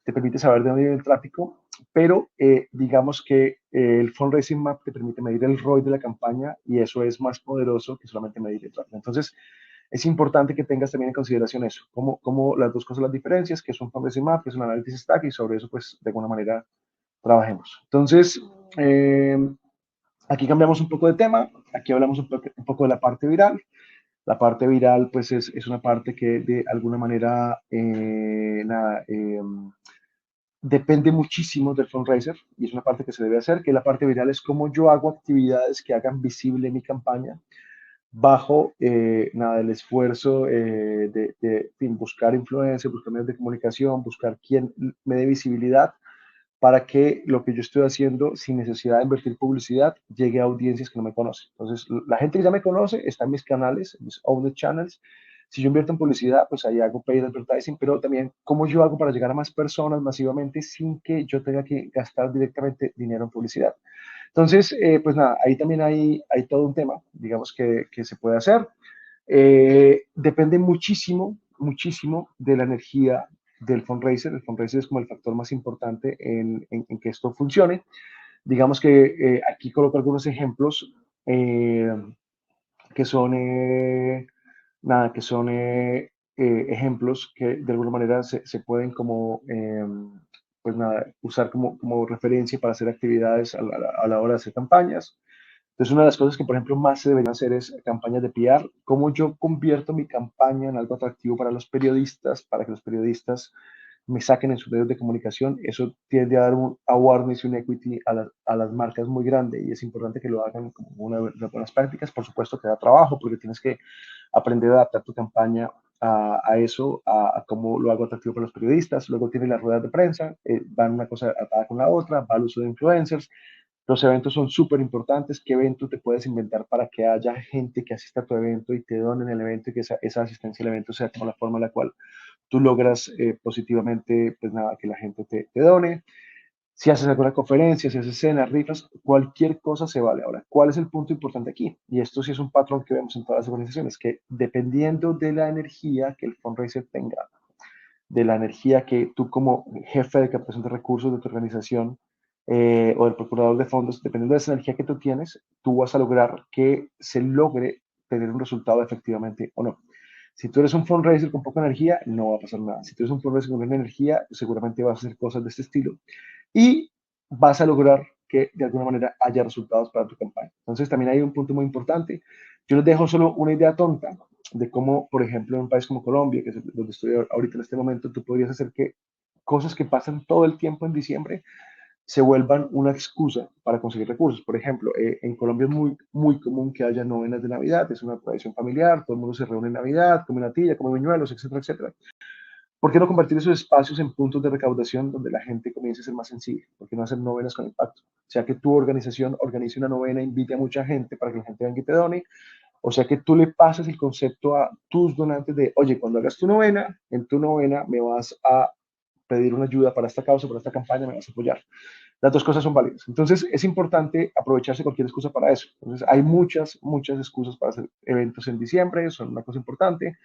[SPEAKER 2] te permite saber de dónde viene el tráfico, pero digamos que el fundraising map te permite medir el ROI de la campaña, y eso es más poderoso que solamente medir el tráfico. Entonces, es importante que tengas también en consideración eso, como las dos cosas, las diferencias, que es un fundraising map, que es un Analytics Stack, y sobre eso, pues, de alguna manera trabajemos. Entonces, eh, aquí cambiamos un poco de tema, aquí hablamos un poco de la parte viral. La parte viral, pues, es una parte que de alguna manera, nada, depende muchísimo del fundraiser, y es una parte que se debe hacer, que la parte viral es como yo hago actividades que hagan visible mi campaña bajo, nada, el esfuerzo, buscar influencia, buscar medios de comunicación, buscar quien me dé visibilidad para que lo que yo estoy haciendo, sin necesidad de invertir publicidad, llegue a audiencias que no me conocen. Entonces, la gente que ya me conoce está en mis canales, en mis owned channels. Si yo invierto en publicidad, pues ahí hago paid advertising, pero también cómo yo hago para llegar a más personas masivamente sin que yo tenga que gastar directamente dinero en publicidad. Entonces, pues nada, ahí también hay todo un tema, digamos, que se puede hacer. Depende muchísimo, muchísimo de la energía del fundraiser. El fundraiser es como el factor más importante en que esto funcione. Digamos que aquí coloco algunos ejemplos, eh, que son, nada, que son ejemplos que de alguna manera se pueden como, pues nada, usar como referencia para hacer actividades a la hora de hacer campañas. Entonces, una de las cosas que, por ejemplo, más se deberían hacer es campañas de PR. ¿Cómo yo convierto mi campaña en algo atractivo para los periodistas, para que los periodistas me saquen en sus medios de comunicación? Eso tiende a dar un awareness y un equity a las marcas muy grande, y es importante que lo hagan como una de buenas prácticas. Por supuesto que da trabajo, porque tienes que aprender a adaptar tu campaña a eso, a cómo lo hago atractivo para los periodistas. Luego tiene las ruedas de prensa, van una cosa atada con la otra, va el uso de influencers. Los eventos son súper importantes. ¿Qué evento te puedes inventar para que haya gente que asista a tu evento y te donen el evento, y que esa asistencia al evento sea como la forma en la cual tú logras positivamente, pues nada, que la gente te done? Si haces alguna conferencia, si haces cenas, rifas, cualquier cosa se vale. Ahora, ¿cuál es el punto importante aquí? Y esto sí es un patrón que vemos en todas las organizaciones, que dependiendo de la energía que el fundraiser tenga, de la energía que tú como jefe de captación de recursos de tu organización, o del procurador de fondos, dependiendo de esa energía que tú tienes, tú vas a lograr que se logre tener un resultado efectivamente o no. Si tú eres un fundraiser con poca energía, no va a pasar nada. Si tú eres un fundraiser con gran energía, seguramente vas a hacer cosas de este estilo, y vas a lograr que de alguna manera haya resultados para tu campaña. Entonces, también hay un punto muy importante. Yo les dejo solo una idea tonta de cómo, por ejemplo, en un país como Colombia, que es donde estoy ahorita en este momento, tú podrías hacer que cosas que pasan todo el tiempo en diciembre se vuelvan una excusa para conseguir recursos. Por ejemplo, en Colombia es muy, muy común que haya novenas de Navidad, es una tradición familiar, todo el mundo se reúne en Navidad, come natilla, come buñuelos, etcétera, etcétera. ¿Por qué no convertir esos espacios en puntos de recaudación donde la gente comience a ser más sensible? ¿Por qué no hacer novenas con impacto? O sea, que tu organización organice una novena, invite a mucha gente para que la gente venga y te done. O sea, que tú le pases el concepto a tus donantes de, oye, cuando hagas tu novena, en tu novena me vas a pedir una ayuda para esta causa, para esta campaña, me vas a apoyar. Las dos cosas son válidas. Entonces, es importante aprovecharse cualquier excusa para eso. Entonces, hay muchas, muchas excusas para hacer eventos en diciembre, son una cosa importante.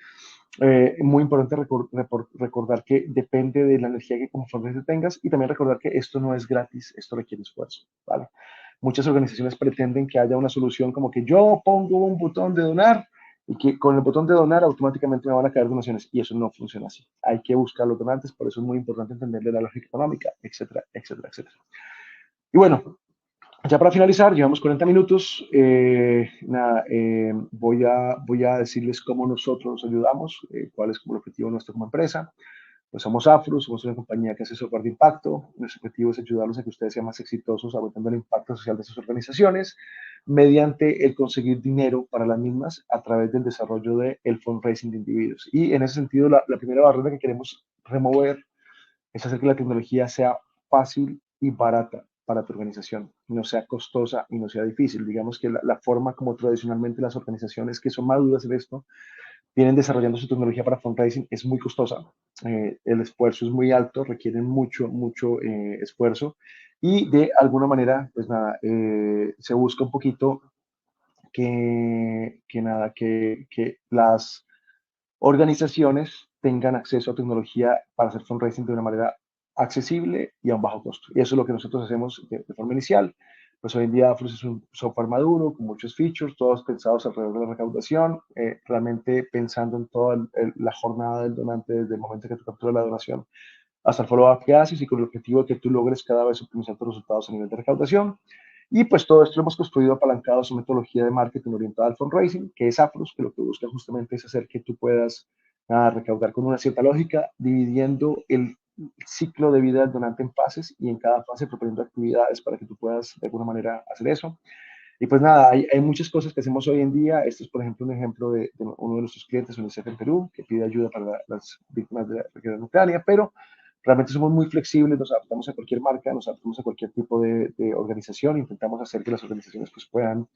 [SPEAKER 2] Muy importante recordar que depende de la energía que como fundraiser tengas, y también recordar que esto no es gratis, esto requiere esfuerzo, ¿vale? Muchas organizaciones pretenden que haya una solución como que yo pongo un botón de donar y que con el botón de donar automáticamente me van a caer donaciones, y eso no funciona así. Hay que buscar los donantes, por eso es muy importante entenderle la lógica económica, etcétera, etcétera, etcétera. Y bueno, ya para finalizar, llevamos 40 minutos. Nada, voy a decirles cómo nosotros nos ayudamos, cuál es como el objetivo nuestro como empresa. Pues somos Afro, somos una compañía que hace software de impacto. Nuestro objetivo es ayudarlos a que ustedes sean más exitosos aumentando el impacto social de sus organizaciones mediante el conseguir dinero para las mismas a través del desarrollo del fundraising de individuos. Y en ese sentido, la primera barrera que queremos remover es hacer que la tecnología sea fácil y barata para tu organización, no sea costosa y no sea difícil. Digamos que la forma como tradicionalmente las organizaciones que son maduras en esto vienen desarrollando su tecnología para fundraising es muy costosa. El esfuerzo es muy alto, requieren mucho esfuerzo y de alguna manera, pues nada, se busca un poquito que las organizaciones tengan acceso a tecnología para hacer fundraising de una manera accesible y a un bajo costo. Y eso es lo que nosotros hacemos de forma inicial. Pues hoy en día Afros es un software maduro, con muchos features, todos pensados alrededor de la recaudación, realmente pensando en toda la jornada del donante, desde el momento que tú capturas la donación hasta el follow-up que haces y con el objetivo de que tú logres cada vez optimizar tus resultados a nivel de recaudación. Y pues todo esto lo hemos construido apalancado a su metodología de marketing orientada al fundraising, que es Afros, que lo que busca justamente es hacer que tú puedas recaudar con una cierta lógica, dividiendo el ciclo de vida del donante en fases y en cada fase proponiendo actividades para que tú puedas de alguna manera hacer eso. Y pues nada, hay muchas cosas que hacemos hoy en día. Este es, por ejemplo, un ejemplo de uno de nuestros clientes, UNICEF en Perú, que pide ayuda para las víctimas de la guerra en Ucrania, pero realmente somos muy flexibles, nos adaptamos a cualquier marca, nos adaptamos a cualquier tipo de organización, intentamos hacer que las organizaciones pues, puedan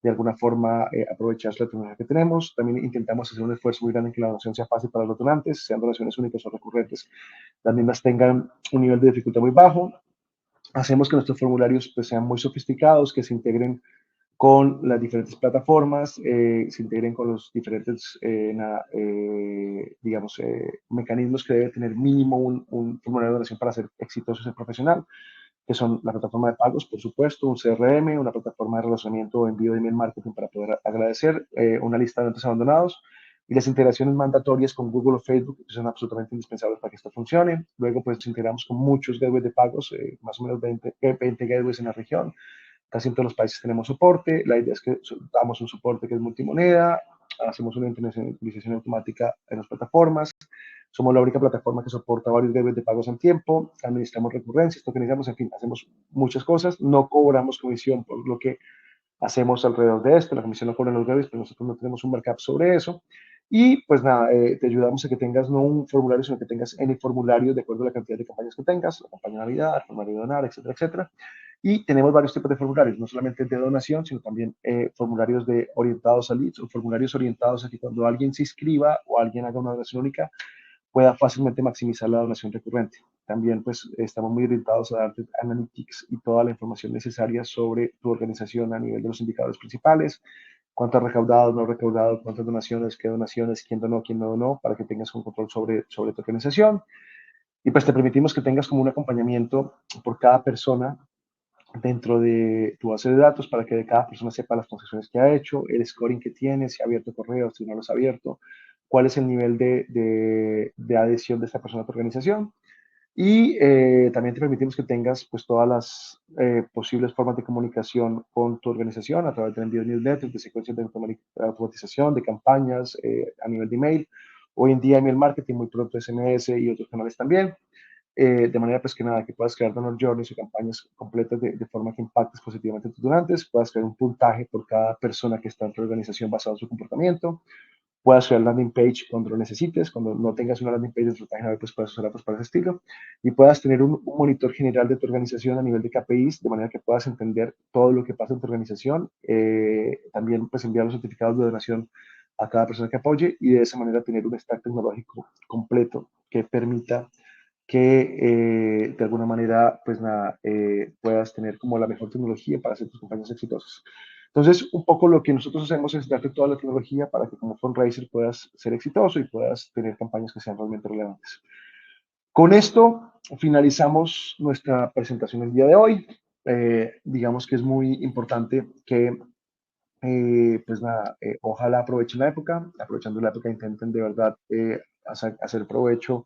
[SPEAKER 2] de alguna forma aprovechar la tecnología que tenemos. También intentamos hacer un esfuerzo muy grande en que la donación sea fácil para los donantes, sean donaciones únicas o recurrentes, las mismas tengan un nivel de dificultad muy bajo. Hacemos que nuestros formularios pues, sean muy sofisticados, que se integren con las diferentes plataformas, se integren con los diferentes, digamos, mecanismos que debe tener mínimo un formulario de donación para ser exitoso y ser profesional, que son la plataforma de pagos, por supuesto, un CRM, una plataforma de relacionamiento o envío de email marketing para poder agradecer, una lista de donantes abandonados y las integraciones mandatorias con Google o Facebook, que son absolutamente indispensables para que esto funcione. Luego, pues, nos integramos con muchos gateways de pagos, más o menos 20 gateways en la región. Casi en todos los países tenemos soporte. La idea es que damos un soporte que es multimoneda, hacemos una internacionalización automática en las plataformas. Somos la única plataforma que soporta varios gateways de pagos en tiempo. Administramos recurrencias, tokenizamos, en fin, hacemos muchas cosas. No cobramos comisión por lo que hacemos alrededor de esto. La comisión no cobra los gateways, pero nosotros no tenemos un markup sobre eso. Y pues nada, te ayudamos a que tengas no un formulario, sino que tengas N formularios de acuerdo a la cantidad de campañas que tengas, la campaña de Navidad, el formulario de donar, etcétera, etcétera. Y tenemos varios tipos de formularios, no solamente de donación, sino también formularios orientados a leads o formularios orientados a que cuando alguien se inscriba o alguien haga una donación única, pueda fácilmente maximizar la donación recurrente. También pues estamos muy orientados a darte analytics y toda la información necesaria sobre tu organización a nivel de los indicadores principales, cuánto ha recaudado, no recaudado, cuántas donaciones, quién donó, quién no donó, para que tengas un control sobre tu organización. Y pues te permitimos que tengas como un acompañamiento por cada persona dentro de tu base de datos para que cada persona sepa las transacciones que ha hecho, el scoring que tiene, si ha abierto correos, si no los ha abierto, cuál es el nivel de adhesión de esta persona a tu organización. Y también te permitimos que tengas pues todas las posibles formas de comunicación con tu organización a través de envíos de newsletters, de secuencias de automatización, de campañas a nivel de email. Hoy en día email marketing, muy pronto SMS y otros canales también. De manera pues que nada, que puedas crear donor journeys o campañas completas de forma que impactes positivamente a tus donantes, puedas crear un puntaje por cada persona que está en tu organización basado en su comportamiento, puedas crear landing page cuando lo necesites, cuando no tengas una landing page de tu página web, pues puedas usar datos para ese estilo, y puedas tener un monitor general de tu organización a nivel de KPIs, de manera que puedas entender todo lo que pasa en tu organización, también pues enviar los certificados de donación a cada persona que apoye y de esa manera tener un stack tecnológico completo que permita que de alguna manera pues nada, puedas tener como la mejor tecnología para hacer tus campañas exitosas. Entonces, un poco lo que nosotros hacemos es darte toda la tecnología para que como fundraiser puedas ser exitoso y puedas tener campañas que sean realmente relevantes. Con esto finalizamos nuestra presentación el día de hoy. Digamos que es muy importante que, pues nada, ojalá aprovechen la época, aprovechando la época intenten de verdad hacer provecho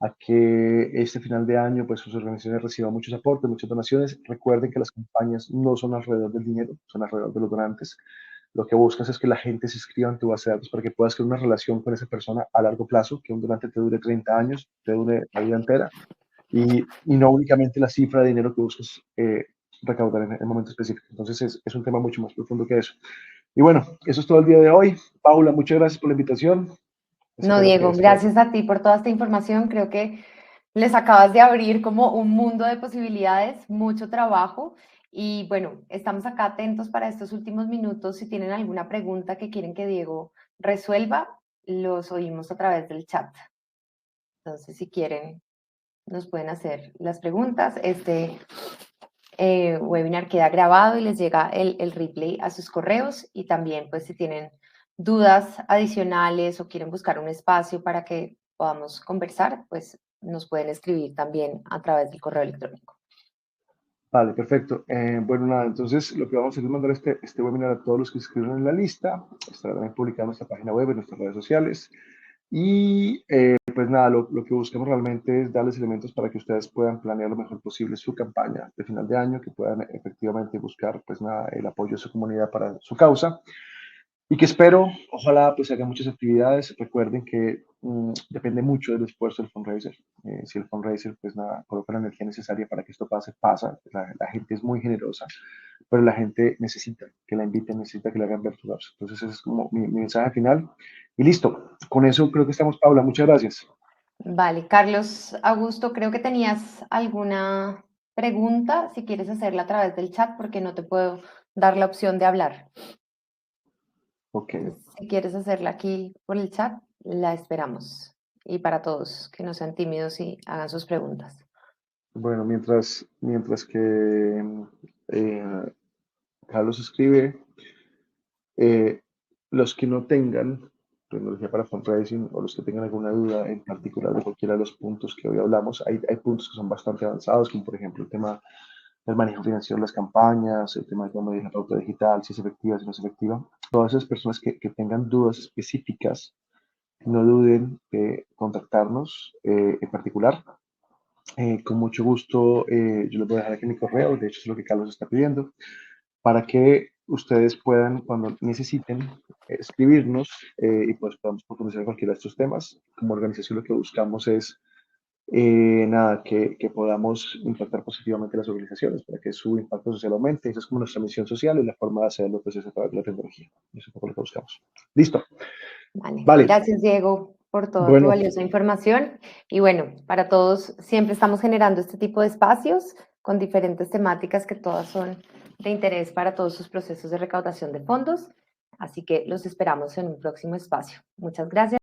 [SPEAKER 2] a que este final de año pues sus organizaciones reciban muchos aportes, muchas donaciones. Recuerden que las campañas no son alrededor del dinero, son alrededor de los donantes. lo que buscas es que la gente se inscriba en tu base de datos para que puedas crear una relación con esa persona a largo plazo, que un donante te dure 30 años, te dure la vida entera, y no únicamente la cifra de dinero que buscas recaudar en el momento específico. Entonces es un tema mucho más profundo que eso. Y bueno, eso es todo el día de hoy. Paula, muchas gracias por la invitación.
[SPEAKER 1] No,
[SPEAKER 2] Espero que
[SPEAKER 1] Diego,
[SPEAKER 2] esto...
[SPEAKER 1] gracias a ti por toda esta información. Creo que les acabas de abrir como un mundo de posibilidades, mucho trabajo. Y bueno, estamos acá atentos para estos últimos minutos. Si tienen alguna pregunta que quieren que Diego resuelva, los oímos a través del chat. Entonces, si quieren, nos pueden hacer las preguntas. Este webinar queda grabado y les llega el replay a sus correos. Y también, pues, si tienen dudas adicionales o quieren buscar un espacio para que podamos conversar, pues nos pueden escribir también a través del correo electrónico.
[SPEAKER 2] Vale, perfecto. Bueno, nada, entonces lo que vamos a hacer es mandar este webinar a todos los que se inscribieron en la lista. Estará también publicado en nuestra página web, en nuestras redes sociales. Y pues nada, lo que buscamos realmente es darles elementos para que ustedes puedan planear lo mejor posible su campaña de final de año, que puedan efectivamente buscar pues nada, el apoyo de su comunidad para su causa. Y que espero, ojalá pues hagan muchas actividades. Recuerden que depende mucho del esfuerzo del fundraiser. Si el fundraiser pues nada, coloca la energía necesaria para que esto pase, pasa. La gente es muy generosa, pero la gente necesita que la inviten, necesita que le hagan ver su causa. Entonces ese es como mi mensaje final. Y listo, con eso creo que estamos, Paula. Muchas gracias.
[SPEAKER 1] Vale, Carlos Augusto, creo que tenías alguna pregunta, si quieres hacerla a través del chat, porque no te puedo dar la opción de hablar.
[SPEAKER 2] Ok.
[SPEAKER 1] Entonces, si quieres hacerla aquí por el chat, la esperamos. Y para todos, que no sean tímidos y hagan sus preguntas.
[SPEAKER 2] Bueno, mientras que Carlos escribe, Eh, los que no tengan tecnología para fundraising o los que tengan alguna duda en particular de cualquiera de los puntos que hoy hablamos, hay puntos que son bastante avanzados, como por ejemplo el tema del manejo financiero de las campañas, el tema de cómo la pauta digital, si es efectiva, si no es efectiva. Todas esas personas que tengan dudas específicas, no duden de contactarnos en particular. Con mucho gusto, yo les voy a dejar aquí mi correo, de hecho es lo que Carlos está pidiendo, para que ustedes puedan, cuando necesiten, escribirnos y pues podamos profundizar en cualquiera de estos temas. Como organización lo que buscamos es, nada, que podamos impactar positivamente las organizaciones para que su impacto social aumente. Esa es como nuestra misión social y la forma de hacerlo pues es a través de la tecnología. Eso es un poco lo que buscamos. Listo.
[SPEAKER 1] Vale,
[SPEAKER 2] Vale.
[SPEAKER 1] gracias Diego por toda tu
[SPEAKER 2] Bueno,
[SPEAKER 1] valiosa información. Y bueno, para todos, siempre estamos generando este tipo de espacios con diferentes temáticas que todas son de interés para todos sus procesos de recaudación de fondos. Así que los esperamos en un próximo espacio. Muchas gracias.